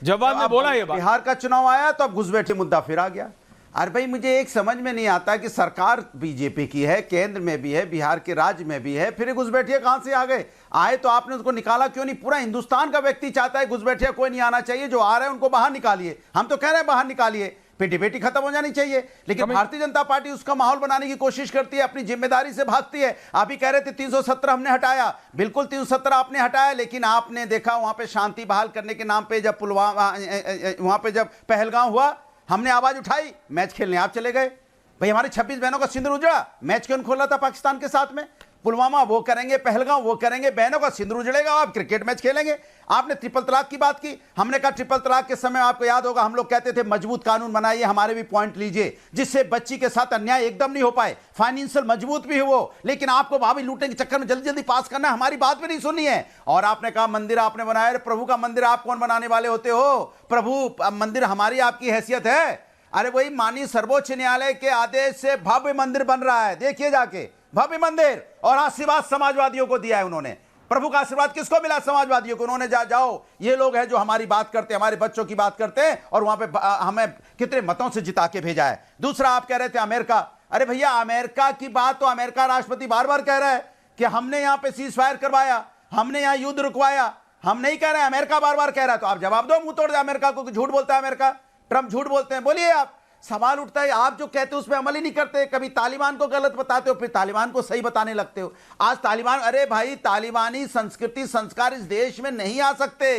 जवाब में अब बोला ये बात। बिहार का चुनाव आया तो अब घुसपैठिए मुद्दा फिर आ गया। अरे भाई मुझे एक समझ में नहीं आता कि सरकार बीजेपी की है, केंद्र में भी है, बिहार के राज्य में भी है, फिर घुसपैठिए कहां से आ गए? आए तो आपने उसको निकाला क्यों नहीं? पूरा हिंदुस्तान का व्यक्ति चाहता है घुसपैठिए कोई नहीं आना चाहिए, जो आ रहे हैं उनको बाहर निकालिए। हम तो कह रहे हैं बाहर निकालिए, फिर डिबेट ही खत्म हो जानी चाहिए। लेकिन भारतीय जनता पार्टी उसका माहौल बनाने की कोशिश करती है, अपनी जिम्मेदारी से भागती है। अभी कह रहे थे 317 हमने हटाया, बिल्कुल 317 आपने हटाया, लेकिन आपने देखा वहां पे शांति बहाल करने के नाम पे जब पुलवामा वहां पे जब पहलगाम हुआ, हमने आवाज उठाई, मैच खेलने आप चले गए। भाई हमारी 26 बहनों का सिंदूर उजड़ा, मैच क्यों खोला था पाकिस्तान के साथ में? पुलवामा वो करेंगे, पहलगाम वो करेंगे, बहनों का सिंदूर उजड़ेगा, आप क्रिकेट मैच खेलेंगे। आपने ट्रिपल तलाक की बात की, हमने कहा ट्रिपल तलाक के समय आपको याद होगा हम लोग कहते थे मजबूत कानून बनाइए, हमारे भी पॉइंट लीजिए, जिससे बच्ची के साथ अन्याय एकदम नहीं हो पाए, फाइनेंशियल मजबूत भी हो। लेकिन आपको भाभी लूटने के चक्कर में जल्दी जल्दी पास करना है, हमारी बात भी नहीं सुननी है। और आपने कहा मंदिर आपने बनाया, प्रभु का मंदिर आप कौन बनाने वाले होते हो? प्रभु मंदिर हमारी आपकी हैसियत है? अरे वही माननीय सर्वोच्च न्यायालय के आदेश से भव्य मंदिर बन रहा है, देखिए जाके भव्य मंदिर, और आशीर्वाद समाजवादियों को दिया है उन्होंने। प्रभु का आशीर्वाद किसको मिला? समाजवादियों को। उन्होंने जाओ ये लोग हैं जो हमारी बात करते हैं, हमारे बच्चों की बात करते हैं, और वहां पे हमें कितने मतों से जिता के भेजा है। दूसरा आप कह रहे थे अमेरिका, अरे भैया अमेरिका की बात तो अमेरिका राष्ट्रपति बार बार कह रहा है कि हमने यहां पे सीज फायर करवाया, हमने यहां युद्ध रुकवाया। हम नहीं कह रहे हैं, अमेरिका बार बार कह रहा है। तो आप जवाब दो मुंह तोड़ दे अमेरिका को कि झूठ बोलता है अमेरिका, ट्रंप झूठ बोलते हैं। बोलिए आप। सवाल उठता है आप जो कहते हो उस पर अमल ही नहीं करते। कभी तालिबान को गलत बताते हो, फिर तालिबान को सही बताने लगते हो। आज तालिबान, अरे भाई तालिबानी संस्कृति संस्कार इस देश में नहीं आ सकते।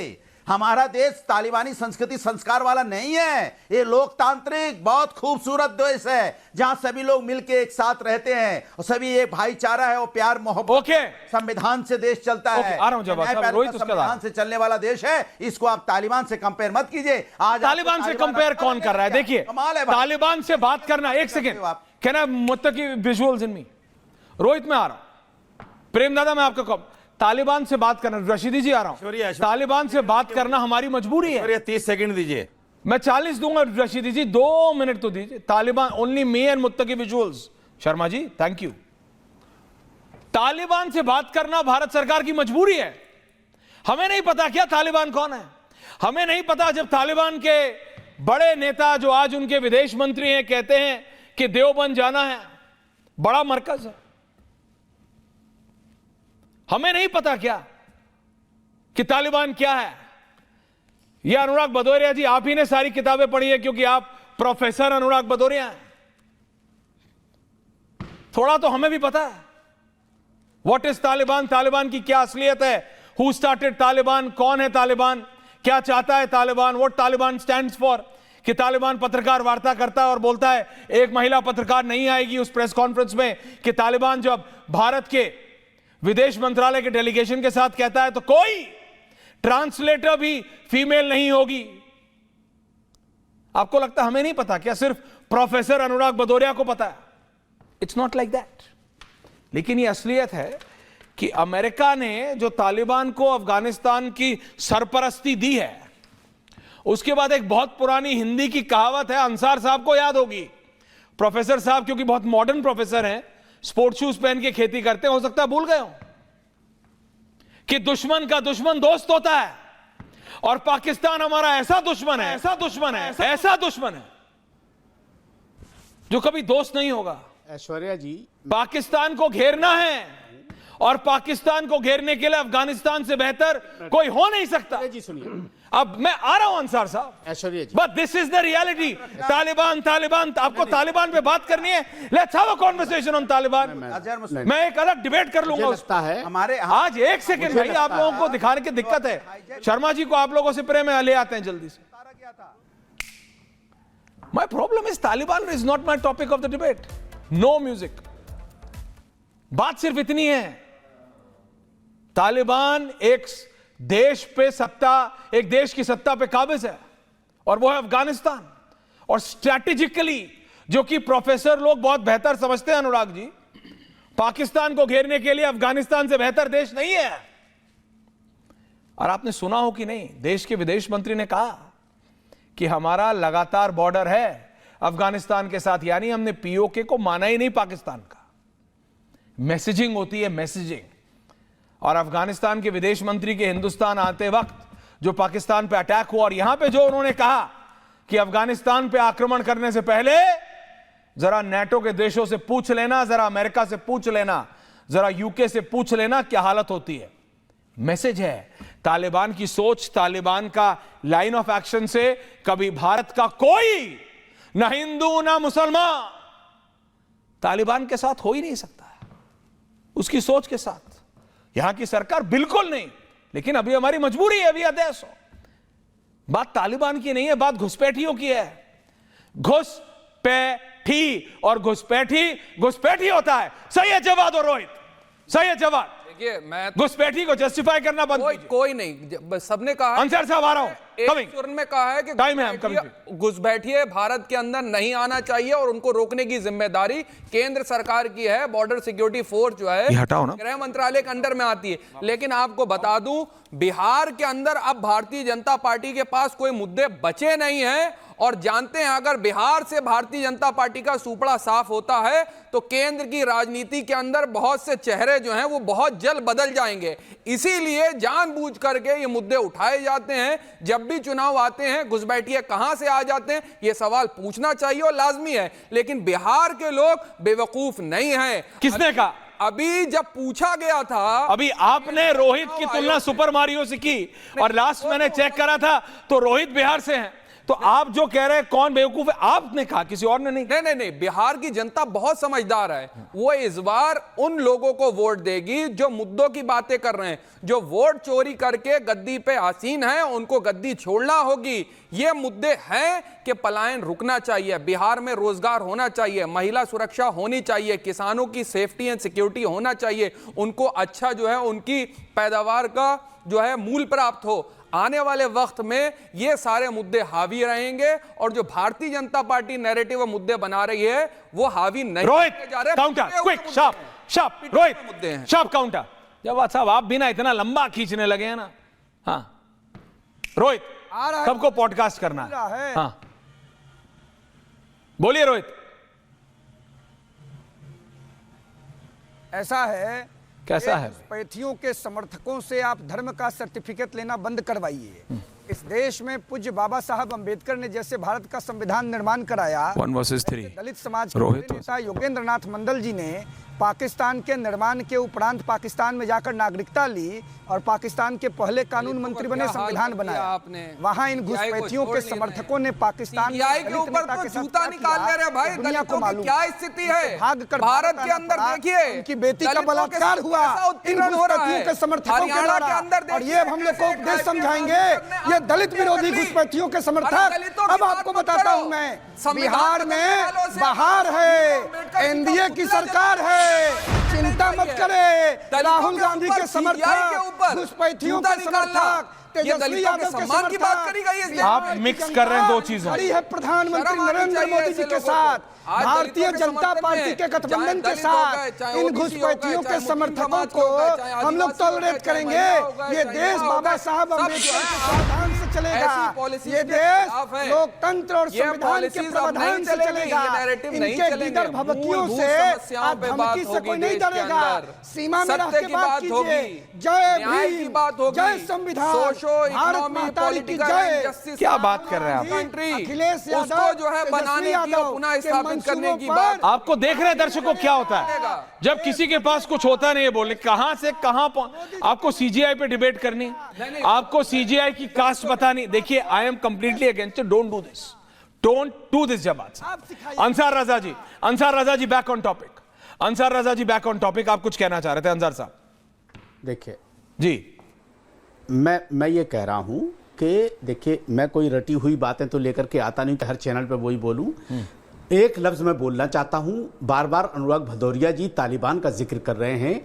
हमारा देश तालिबानी संस्कृति संस्कार वाला नहीं है। ये लोकतांत्रिक बहुत खूबसूरत देश है जहां सभी लोग मिलकर एक साथ रहते हैं और सभी एक भाईचारा है और प्यार मोहब्बत। ओके, संविधान से देश चलता है। आ रहा हूं जवाब। रोहित, संविधान से चलने वाला देश है। इसको आप तालिबान से कंपेयर मत कीजिए। आज तालिबान से कंपेयर कौन कर रहा है? देखिए, तालिबान से बात करना, एक सेकेंड, कहना है मुत्तकी विजुअल्स इन मी। रोहित में आ रहा हूं, प्रेम दादा मैं आपका तालिबान से बात करना, रशीदी जी आ रहा हूं। तालिबान से बात करना हमारी मजबूरी है। 30 सेकंड दीजिए। मैं 40 दूंगा रशीदी जी, 2 मिनट तो दीजिए। Taliban only me and Muttaqi visuals. Sharma ji thank you. Taliban से बात करना भारत सरकार की मजबूरी है। हमें नहीं पता क्या तालिबान कौन है, हमें नहीं पता। जब तालिबान के बड़े नेता जो आज उनके विदेश मंत्री हैं कहते हैं कि देवबंद जाना है, बड़ा मरकज है, हमें नहीं पता क्या कि तालिबान क्या है। यह अनुराग भदौरिया जी, आप ही ने सारी किताबें पढ़ी है क्योंकि आप प्रोफेसर अनुराग भदौरिया हैं। थोड़ा तो हमें भी पता है व्हाट इज तालिबान, तालिबान की क्या असलियत है, हु स्टार्टेड तालिबान, कौन है तालिबान, क्या चाहता है Taliban, what Taliban stands for. कि तालिबान पत्रकार वार्ता करता है और बोलता है, एक महिला पत्रकार नहीं आएगी उस प्रेस कॉन्फ्रेंस में, कि तालिबान जब भारत के विदेश मंत्रालय के डेलीगेशन के साथ कहता है तो कोई ट्रांसलेटर भी फीमेल नहीं होगी। आपको लगता है हमें नहीं पता क्या? सिर्फ प्रोफेसर अनुराग भदौरिया को पता है? It's not like that. लेकिन यह असलियत है कि अमेरिका ने जो तालिबान को अफगानिस्तान की सरपरस्ती दी है, उसके बाद एक बहुत पुरानी हिंदी की कहावत है, अंसार साहब को याद होगी, प्रोफेसर साहब क्योंकि बहुत मॉडर्न प्रोफेसर हैं, स्पोर्ट्स शूज पहन के खेती करते हैं, हो सकता है भूल गए हो कि दुश्मन का दुश्मन दोस्त होता है। और पाकिस्तान हमारा ऐसा दुश्मन है, ऐसा दुश्मन है, ऐसा दुश्मन है जो कभी दोस्त नहीं होगा। ऐश्वर्या जी, पाकिस्तान को घेरना है और पाकिस्तान को घेरने के लिए अफगानिस्तान से बेहतर कोई हो नहीं सकता। जी सुनिए, अब मैं आ रहा हूं अंसार साहब, Aishwarya ji, but this is the reality. Taliban Taliban, आपको तालिबान पे बात करनी है, let's have a conversation on Taliban. मैं एक अलग डिबेट कर लूंगा उस लगता है हमारे आज। एक सेकंड भाई, आप लोगों को दिखाने की दिक्कत है। शर्मा जी को आप लोगों से प्रेम है, ले आते हैं जल्दी से। My problem is Taliban is not my topic of the debate. No music. बात सिर्फ इतनी है, तालिबान एक देश पे सत्ता, एक देश की सत्ता पे काबिज है और वो है अफगानिस्तान। और स्ट्रैटेजिकली, जो कि प्रोफेसर लोग बहुत बेहतर समझते हैं अनुराग जी, पाकिस्तान को घेरने के लिए अफगानिस्तान से बेहतर देश नहीं है। और आपने सुना हो कि नहीं, देश के विदेश मंत्री ने कहा कि हमारा लगातार बॉर्डर है अफगानिस्तान के साथ, यानी हमने पीओके को माना ही नहीं पाकिस्तान का। मैसेजिंग होती है, मैसेजिंग। और अफगानिस्तान के विदेश मंत्री के हिंदुस्तान आते वक्त जो पाकिस्तान पे अटैक हुआ, और यहां पे जो उन्होंने कहा कि अफगानिस्तान पे आक्रमण करने से पहले जरा नेटो के देशों से पूछ लेना, जरा अमेरिका से पूछ लेना, जरा यूके से पूछ लेना क्या हालत होती है। मैसेज है। तालिबान की सोच, तालिबान का लाइन ऑफ एक्शन से कभी भारत का कोई, ना हिंदू ना मुसलमान, तालिबान के साथ हो ही नहीं सकता है, उसकी सोच के साथ। यहां की सरकार बिल्कुल नहीं, लेकिन अभी हमारी मजबूरी है, अभी आदेश हो। बात तालिबान की नहीं है, बात घुसपैठियों की है। घुसपैठी, और घुसपैठी होता है। सही है जवाब और रोहित, सही है जवाब। देखिए, मैं घुसपैठी को जस्टिफाई करना बंद कीजिए। कोई नहीं, सबने कहा, अंसार साहब आ रहा हूं, एक सुर में कहा है कि घुसपैठिए भारत के अंदर नहीं आना चाहिए और उनको रोकने की जिम्मेदारी केंद्र सरकार की है। बॉर्डर सिक्योरिटी फोर्स जो है हटाओ ना, गृह मंत्रालय के अंडर में आती है। लेकिन आपको बता दूं, बिहार के अंदर अब भारतीय जनता पार्टी के पास कोई मुद्दे बचे नहीं हैं और जानते हैं अगर बिहार से भारतीय जनता पार्टी का सुपड़ा साफ होता है तो केंद्र की राजनीति के अंदर बहुत से चेहरे जो हैं वो बहुत जल्द बदल जाएंगे। इसीलिए जानबूझ करके ये मुद्दे उठाए जाते हैं। जब भी चुनाव आते हैं घुसपैठिए कहां से आ जाते हैं ये सवाल पूछना चाहिए और लाजमी है। लेकिन बिहार के लोग बेवकूफ नहीं हैं। किसने कहा? अभी जब पूछा गया था, अभी आपने रोहित की तुलना सुपर मारियो से की और लास्ट मैंने चेक करा था तो रोहित बिहार से हैं। तो आप जो कह रहे हैं कौन बेवकूफ है, आपने कहा, किसी और ने नहीं। नहीं, बिहार की जनता बहुत समझदार है। वो इस बार उन लोगों को वोट देगी जो मुद्दों की बातें कर रहे हैं। जो वोट चोरी करके गद्दी पे आसीन है उनको गद्दी छोड़ना होगी। ये मुद्दे हैं कि पलायन रुकना चाहिए, बिहार में रोजगार होना चाहिए, महिला सुरक्षा होनी चाहिए, किसानों की सेफ्टी एंड सिक्योरिटी होना चाहिए, उनको अच्छा जो है उनकी पैदावार का जो है मूल प्राप्त हो। आने वाले वक्त में ये सारे मुद्दे हावी रहेंगे और जो भारतीय जनता पार्टी नैरेटिव मुद्दे बना रही है वो हावी नहीं रोहित जा रहे। काउंटर क्विक शार्प रोहित मुद्दे हैं। Sharp counter. जवाब साहब आप भी ना इतना लंबा खींचने लगे हैं ना। हाँ रोहित सबको पॉडकास्ट करना है। हाँ बोलिए रोहित। ऐसा है, कैसा है? घुसपैठियों के समर्थकों से आप धर्म का सर्टिफिकेट लेना बंद करवाइए। इस देश में पूज्य बाबा साहब अंबेडकर ने जैसे भारत का संविधान निर्माण कराया, 1 versus 3 दलित समाज के नेता योगेंद्र नाथ मंडल जी ने पाकिस्तान के निर्माण के उपरांत पाकिस्तान में जाकर नागरिकता ली और पाकिस्तान के पहले कानून मंत्री बने, संविधान बनाया। वहां इन घुसपैठियों के समर्थकों ने पाकिस्तान के ऊपर तो जूता निकाल रहे हैं भाई। दलितों की क्या स्थिति है भारत के अंदर? देखिए उनकी बेटी का बलात्कार हुआ इन घुसपैठियों के समर्थकों के द्वारा। और ये हम लोग को उपदेश समझाएंगे ये दलित विरोधी घुसपैठियों के समर्थक। अब आपको बताता हूं मैं, बिहार में बाहर है, एनडीए की सरकार है, चिंता मत करे। राहुल गांधी के समर्थक, घुसपैठियों के समर्थक, तेजस्वी यादव के सम्मान की बात करी गई है। आप मिक्स कर रहे हैं दो चीजों। खड़ी है प्रधानमंत्री नरेंद्र मोदी जी के साथ, भारतीय जनता पार्टी के गठबंधन के साथ। इन घुसपैठियों के समर्थकों को हम लोग टॉलरेट करेंगे। ये देश बाबा साहब अम्बेडकर के प्रावधान से चलेगा। ये देश लोकतंत्र और संविधान के प्रावधान से चलेगा। इनके लीडर भभकियों से आप धमकी से कोई नहीं डरेगा। सीमा में रह के बात कीजिए। जय भीम, जय संविधान, भारत माता की जय। क्या बात कर रहे हैं आप? अखिलेश यादव उसको जो है बनाने की और पुनः स्थापित करने की बात। आपको देख रहे हैं दर्शकों क्या होता है जब किसी के पास कुछ होता नहीं है बोले कहां से कहां। आपको सीजीआई पे डिबेट करनी, आपको सीजीआई की कास्ट बतानी। देखिए I am completely against it. Don't do this, don't do this. जबात Ansar Raza ji back on topic. Ansar Raza ji back on topic. आप कुछ कहना चाह रहे थे अंसार साहब? देखिए जी मैं ये कह रहा हूं कि देखिए मैं कोई रटी हुई बातें तो लेकर के आता नहीं कि हर चैनल पे वही बोलूं। एक लफ्ज मैं बोलना चाहता हूं। बार बार अनुराग भदौरिया जी तालिबान का जिक्र कर रहे हैं।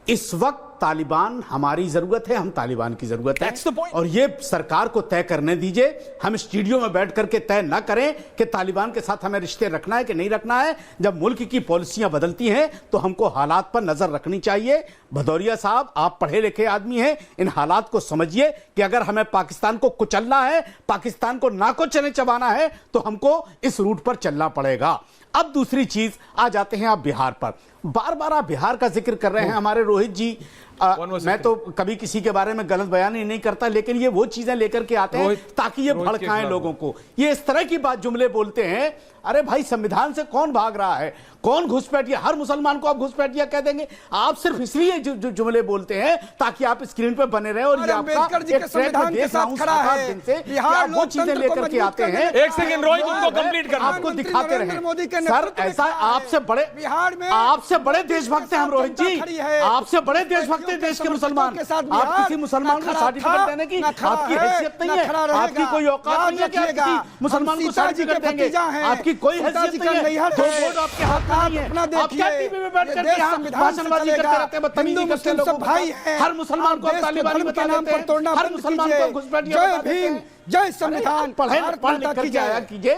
इस वक्त तालिबान हमारी जरूरत है, हम तालिबान की जरूरत है। और ये सरकार को तय करने दीजिए। हम स्टूडियो में बैठ करके तय ना करें कि तालिबान के साथ हमें रिश्ते रखना है कि नहीं रखना है। जब मुल्क की पॉलिसियां बदलती हैं तो हमको हालात पर नजर रखनी चाहिए। भदौरिया साहब आप पढ़े लिखे आदमी हैं, इन हालात को समझिए कि अगर हमें पाकिस्तान को कुचलना है, पाकिस्तान को ना को चने चबाना है तो हमको इस रूट पर चलना पड़ेगा। अब दूसरी चीज आ जाते हैं आप बिहार पर। बार बार आप बिहार का जिक्र कर रहे हैं हमारे रोहित जी। मैं तो कभी किसी के बारे में गलत बयान ही नहीं करता, लेकिन ये वो चीजें लेकर के आते हैं ताकि ये भड़काएं लोगों को। ये इस तरह की बात जुमले बोलते हैं। अरे भाई संविधान से कौन भाग रहा है? कौन घुसपैठिया? हर मुसलमान को आप घुसपैठिया कह देंगे? आप सिर्फ इसलिए जो जुमले बोलते हैं ताकि आप स्क्रीन पे बने रहे और ये आपका एक संविधान के साथ खड़ा है। बिहार वो चीजें लेकर के आते हैं। एक सेकंड रोहित उनको कंप्लीट करना, आपको दिखाते रहे। सर ऐसा आपसे बड़े बिहार में आपसे बड़े देशभक्त हैं हम रोहित जी, आपसे बड़े देशभक्त हैं देश के मुसलमान। आप किसी मुसलमान को सर्टिफिकेट देने की आपकी हैसियत नहीं है, आपकी कोई औकात नहीं है कि आप किसी मुसलमान को सर्टिफिकेट देंगे। आपकी कोई हैसियत नहीं है। दो वोट आपके हाथ में नहीं है। आप क्या टीवी में बैठ करके भाषणबाजी करते रहते हैं, बदतमीजी करते हैं लोगों भाई। हर मुसलमान को तालिबानी बता देते हैं, हर मुसलमान को घुसपैठिया बता देते हैं। जय संविधान। पढ़ लिख करके आया कीजिए,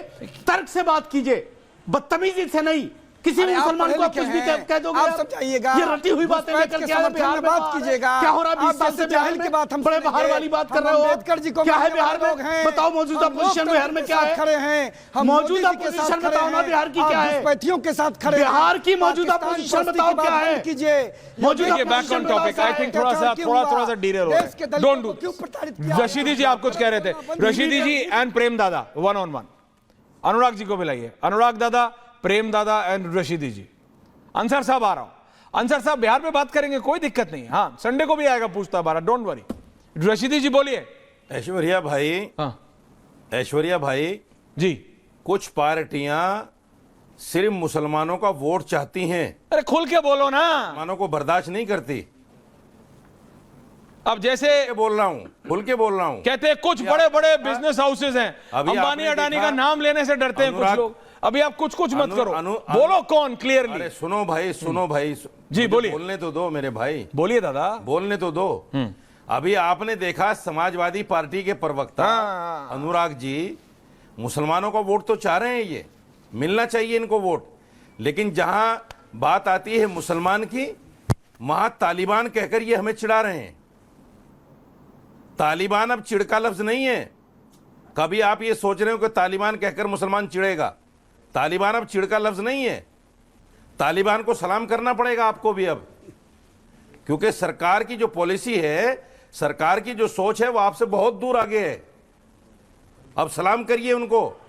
तर्क से बात कीजिए, बदतमीजी से नहीं। किसी अरे आप मुसलमान को आप पढ़े कुछ भी लिखे हैं, कह दोगे आप यार? समझाइएगा। ये रटी हुई बातें घुसपैठ लेकर के के आए समर्थन बिहार में में बात बाहर। कीजिएगा। क्या हो रहा है? 20 आप साल से जैसे बिहार जाहिल में की बात हम बड़े सुनेंगे। बाहर वाली बात कर हम रहे हो। अम्बेडकर जी को क्या है मानने बिहार वाले लोग हैं। में? बताओ मौजूदा हम पोजीशन लोकतंत्र बिहार में के क्या साथ है? खड़े हैं, हम मौजूदा मोदी जी के साथ पोजीशन खड़े बताओ ना हैं, बिहार की आप क्या है? घुसपैठियों के साथ खड़े हैं। बिहार की मौजूदा पाकिस्तान पोजीशन बस्ती बताओ की बात क्या बंद है? कीजिए। मौजूदा देखिए, back on topic. I think थोड़ा सा डीरेल हो रहा देश के है। दलितों डोंट को डू क्यों प्रताड़ित किया? रशीदी जी आप कुछ कह रहे थे। रशीदी जी एंड प्रेम दादा one on one. Anurag ji को बुलाइए। अनुराग दादा, प्रेम दादा एंड रशीदी जी। अंसर साहब आ रहा हूं। अंसर साहब बिहार में बात करेंगे, कोई दिक्कत नहीं। हाँ, संडे को भी आएगा पूछता बारह, डोंट वरी। रशीदी जी बोलिए। ऐश्वर्या भाई, हाँ ऐश्वर्या भाई जी, कुछ पार्टियां सिर्फ मुसलमानों का वोट चाहती हैं, अरे खुल के बोलो ना। मुसलमानों को बर्दाश्त नहीं करती। अब जैसे ये बोल रहा हूं, खुल के बोल रहा हूं। कहते हैं कुछ बड़े बड़े बिजनेस हाउसेज हैं, अभी अंबानी आपने अडानी देखा, का नाम लेने से डरते हैं कुछ अनुराग- लोग। अभी आप कुछ कुछ मत करो, अनु- बोलो कौन क्लियरली। अरे सुनो भाई, सुनो भाई, जी, मुझे बोलिए। बोलने तो दो मेरे भाई, बोलिए दादा। बोलने तो दो। अभी आपने देखा समाजवादी पार्टी के प्रवक्ता हाँ। अनुराग जी मुसलमानों का वोट तो चाह रहे हैं, ये मिलना चाहिए इनको वोट, लेकिन जहां बात आती है मुसलमान की, वहां तालिबान कहकर ये हमें चिढ़ा रहे हैं। तालिबान अब चिढ़ का लफ्ज नहीं है। कभी आप ये सोच रहे हो कि तालिबान कहकर मुसलमान चिढ़ेगा? तालिबान अब चिढ़ का लफ्ज नहीं है। तालिबान को सलाम करना पड़ेगा आपको भी अब, क्योंकि सरकार की जो पॉलिसी है, सरकार की जो सोच है, वो आपसे बहुत दूर आगे है। अब सलाम करिए उनको।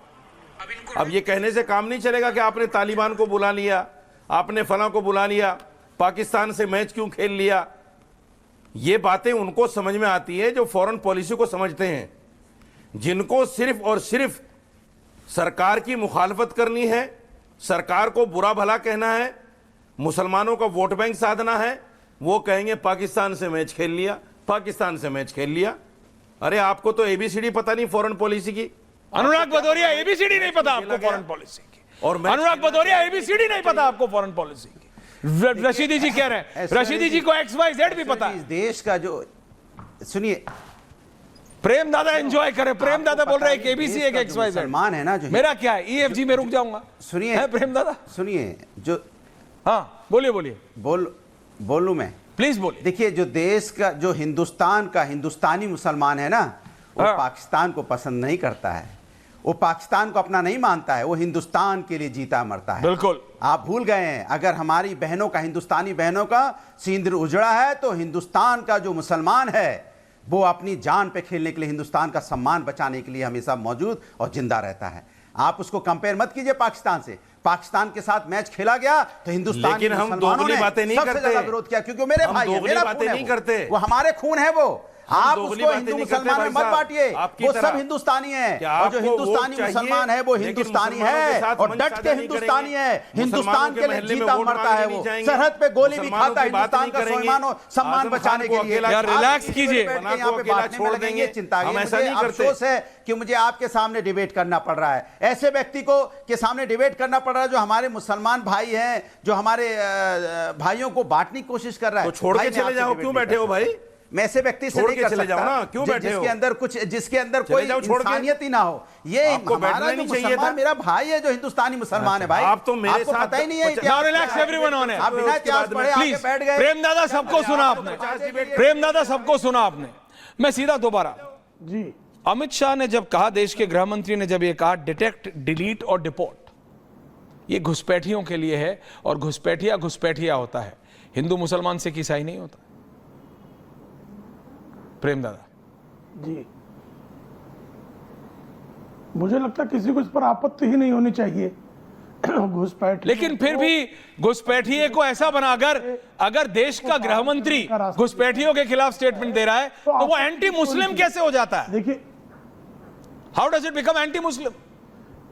अब ये कहने से काम नहीं चलेगा कि आपने तालिबान को बुला लिया, आपने फलां को बुला लिया, पाकिस्तान से मैच क्यों खेल लिया। ये बातें उनको समझ में आती है जो फॉरेन पॉलिसी को समझते हैं, जिनको सिर्फ और सिर्फ सरकार की मुखालफत करनी है, सरकार को बुरा भला कहना है, मुसलमानों का वोट बैंक साधना है। वो कहेंगे पाकिस्तान से मैच खेल लिया, पाकिस्तान से मैच खेल लिया। अरे आपको तो एबीसीडी पता नहीं फॉरेन पॉलिसी की। अनुराग भदौरिया, एबीसीडी नहीं पता आपको फॉरेन पॉलिसी की। और मैं- अनुराग भदौरिया, एबीसीडी नहीं पता आपको फॉरेन पॉलिसी की। रशीदी जी कह रहे हैं, रशीदी जी को XYZ भी पता इस है। देश का जो, सुनिए, प्रेम दादा एंजॉय करे। प्रेम दादा बोल रहे हैं केबीसी एक देश का जो XYZ। मुसलमान है ना, जो मेरा क्या है, EFG में रुक जाऊंगा। सुनिए, है प्रेम दादा? सुनिए, जो हाँ बोलिए बोलिए, बोलूं मैं, प्लीज बोलिए। देखिए, जो देश का, जो हिंदुस्तान का हिंदुस्तानी मुसलमान है ना, वो हाँ। पाकिस्तान को पसंद नहीं करता है, वो पाकिस्तान को अपना नहीं मानता है, वो हिंदुस्तान के लिए जीता मरता है। बिल्कुल। आप भूल गए हैं, अगर हमारी बहनों का, हिंदुस्तानी बहनों का सिंदूर उजड़ा है, तो हिंदुस्तान का जो मुसलमान है वो अपनी जान पे खेलने के लिए, हिंदुस्तान का सम्मान बचाने के लिए हमेशा मौजूद और जिंदा रहता है। आप उसको कंपेयर मत कीजिए पाकिस्तान से। पाकिस्तान के साथ मैच खेला गया तो हिंदुस्तान लेकिन हम दोगली बातें नहीं सबसे करते। ज्यादा विरोध किया, क्योंकि वो मेरे हम भाई है, दोगली मेरा बातें खून है नहीं वो। करते। वो हमारे खून है वो। आप दोगली उसको बातें हिंदू नहीं करते मुसलमान में भाई मत साहब, बांटिए, आपकी वो तरह। सब हिंदुस्तानी है। क्या और जो आपको हिंदुस्तानी वोट चाहिए, मुसलमान है वो लेकिन हिंदुस्तानी मुसलमानों के है साथ और मंच डट साझा के नहीं हिंदुस्तानी है। करेंगे। हिंदुस्तान के लिए महल्ले में जीता वोट मरता है मांगने वो, नहीं जाएंगे। सरहद पे गोली भी मुसलमानों खाता है की बात हिंदुस्तान नहीं का करेंगे। सम्मान आजम खान बचाने को के लिए। अकेला यार, रिलैक्स आप कीजिए। बैठ के बना यहाँ को पे अकेला बांटने में छोड़ लगेंगे, देंगे। चिंता हम है। ऐसा मुझे नहीं करते। अफसोस है कि मुझे आपके सामने डिबेट करना पड़ रहा है, ऐसे व्यक्ति को के सामने डिबेट करना पड़ रहा है जो हमारे मुसलमान भाई हैं, जो हमारे भाइयों को बांटने की कोशिश कर रहा है। तो छोड़ भाई, के मैं चले आपसे जाओ, डिबेट क्यों नहीं बैठे हो कर भाई? सकता। मैं ऐसे व्यक्ति से छोड़ नहीं के कर चले सकता जाओ ना, क्यों बैठे हो? जिसके अंदर चले कोई जाओ, छोड़ के। इंसानियत ही ना हो। ये आपको बैठना हमारा जो नहीं चाहिए मुसलमान था। मेरा भाई है, जो हिंदुस्तानी मुसलमान है भाई, आप तो मेरे आपको साथ पता ही नहीं है 50 इतिहास Now relax क्या है। everyone on it. आप बिना इतिहास पढ़े आके प्लीज, बैठ गए। प्रेम दादा सबको सुना आपने, प्रेम दादा सबको सुना आपने। मैं सीधा दोबारा, जी अमित शाह ने जब कहा, देश के गृह मंत्री ने जब ये कहा डिटेक्ट, डिलीट और डिपोर्ट, ये घुसपैठियों के लिए है, और घुसपैठिया घुसपैठिया होता है, हिंदू मुसलमान सिख ईसाई नहीं होता। प्रेम दादा जी, मुझे लगता है किसी को इस पर आपत्ति ही नहीं होनी चाहिए। घुसपैठ, लेकिन फिर भी घुसपैठिए को ऐसा बनाकर, अगर देश का गृह मंत्री घुसपैठियों के खिलाफ स्टेटमेंट दे रहा है, तो वो एंटी मुस्लिम कैसे हो जाता है? देखिए how does it become anti Muslim?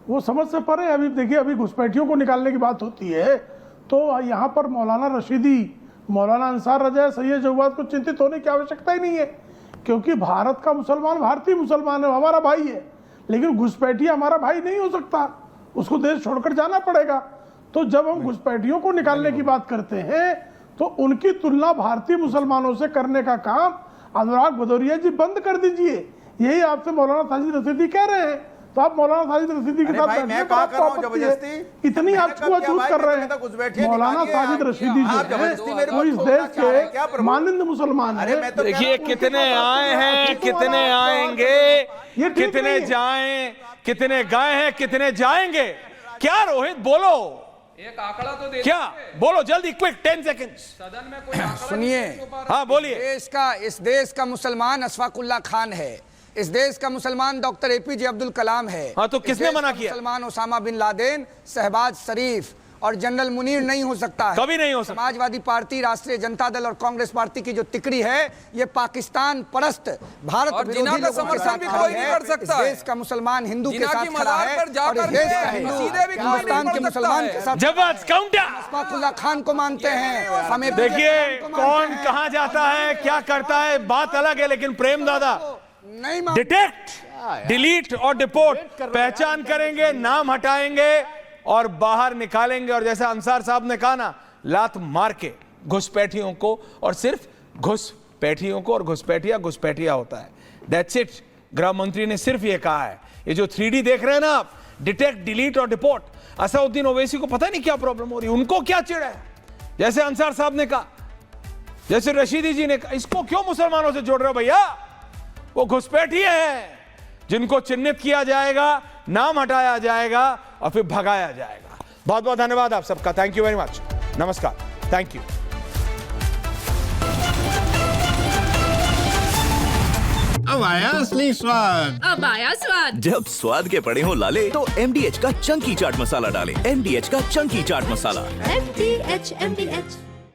वो समझ से परे। अभी देखिए, अभी घुसपैठियों को निकालने की बात होती है तो यहाँ पर मौलाना रशीदी, मौलाना अंसार रजा, सैयद जवाद को चिंतित होने की आवश्यकता ही नहीं है, क्योंकि भारत का मुसलमान भारतीय मुसलमान है, हमारा भाई है। लेकिन घुसपैठिया हमारा भाई नहीं हो सकता, उसको देश छोड़कर जाना पड़ेगा। तो जब हम घुसपैठियों को निकालने की बात करते हैं तो उनकी तुलना भारतीय मुसलमानों से करने का काम अनुराग भदौरिया जी बंद कर दीजिए। यही आपसे मौलाना ताजिद रशीदी कह रहे हैं। तो आप मौलाना साजिद रशीदी के अरे साथ भाई, बैठने मैं पर कहाँ आपको कर रहा हूँ आपत्ति है? जबरदस्ती? इतनी मैंने आप कहा क्या छुआछूत भाई, कर रहे मैंने तो कुछ बैठे हैं। मौलाना निकालिए साजिद आप। रशीदी जो आप जबरदस्ती मेरे है को वो इस छोड़ना देश चाह रहे हैं क्या के प्रभु? मानंद मुसलमान अरे हैं। मैं तो देखिए कितने आए हैं, कितने आएंगे, ये ठीक कितने नहीं है। जाएं, कितने गए हैं, कितने जाएंगे। क्या रोहित बोलो, एक आंकड़ा तो दे क्या बोलो जल्दी, क्विक 10 सेकंड्स। सदन में कोई आंकड़ा सुनिए, हाँ बोलिए। इस देश का मुसलमान अशफाकुल्ला खान है, इस देश का मुसलमान डॉक्टर एपीजे अब्दुल कलाम है। हाँ, तो इस किसने देश मना का किया? मुसलमान ओसामा बिन लादेन, शहबाज शरीफ और जनरल मुनीर नहीं हो सकता है। कभी नहीं हो सकता। समाजवादी पार्टी, राष्ट्रीय जनता दल और कांग्रेस पार्टी की जो तिकड़ी है, ये पाकिस्तान परस्त, भारत और विरोधी जिना का लोगों के समर्थन साथ भी खड़ा कोई नहीं है। कर सकता इस है। देश का मुसलमान हिंदू के जिना साथ की खड़ा मज़ार है पर जाकर और इस देश का के हिंदू सीधे भी कोई नहीं हिंदुस्तान पढ़ के सकता मुसलमान है। के साथ जबरदस्त काउंटर। अशफाकुल्ला खान को मानते हैं। हमें देखिए कौन कहां जाता है, क्या करता है, बात अलग है, लेकिन प्रेम दादा नहीं मानते। डिटेक्ट, डिलीट और डिपोर्ट, पहचान करेंगे, नाम हटाएंगे और बाहर निकालेंगे। और जैसे अंसार साहब ने कहा ना, लात मार के घुसपैठियों को, और सिर्फ घुसपैठियों को, और घुसपैठिया होता है। That's it. गृह मंत्री ने सिर्फ ये कहा है। ये जो 3D देख रहे हैं ना आप, डिटेक्ट, डिलीट और डिपोर्ट, असदुद्दीन ओवैसी को पता नहीं क्या प्रॉब्लम हो रही है, उनको क्या चिढ़ है। जैसे अंसार साहब ने कहा, जैसे रशीदी जी ने कहा, इसको क्यों मुसलमानों से जोड़ रहे हो भैया? वो घुसपैठी हैं जिनको चिन्हित किया जाएगा, नाम हटाया जाएगा और फिर भगाया जाएगा। बहुत बहुत धन्यवाद आप सबका। Thank you very much. नमस्कार। Thank you. अब आया असली स्वाद। अब आया स्वाद। जब स्वाद के पड़े हो लाले तो MDH का चंकी चाट मसाला डालें। MDH का चंकी चाट मसाला। MDH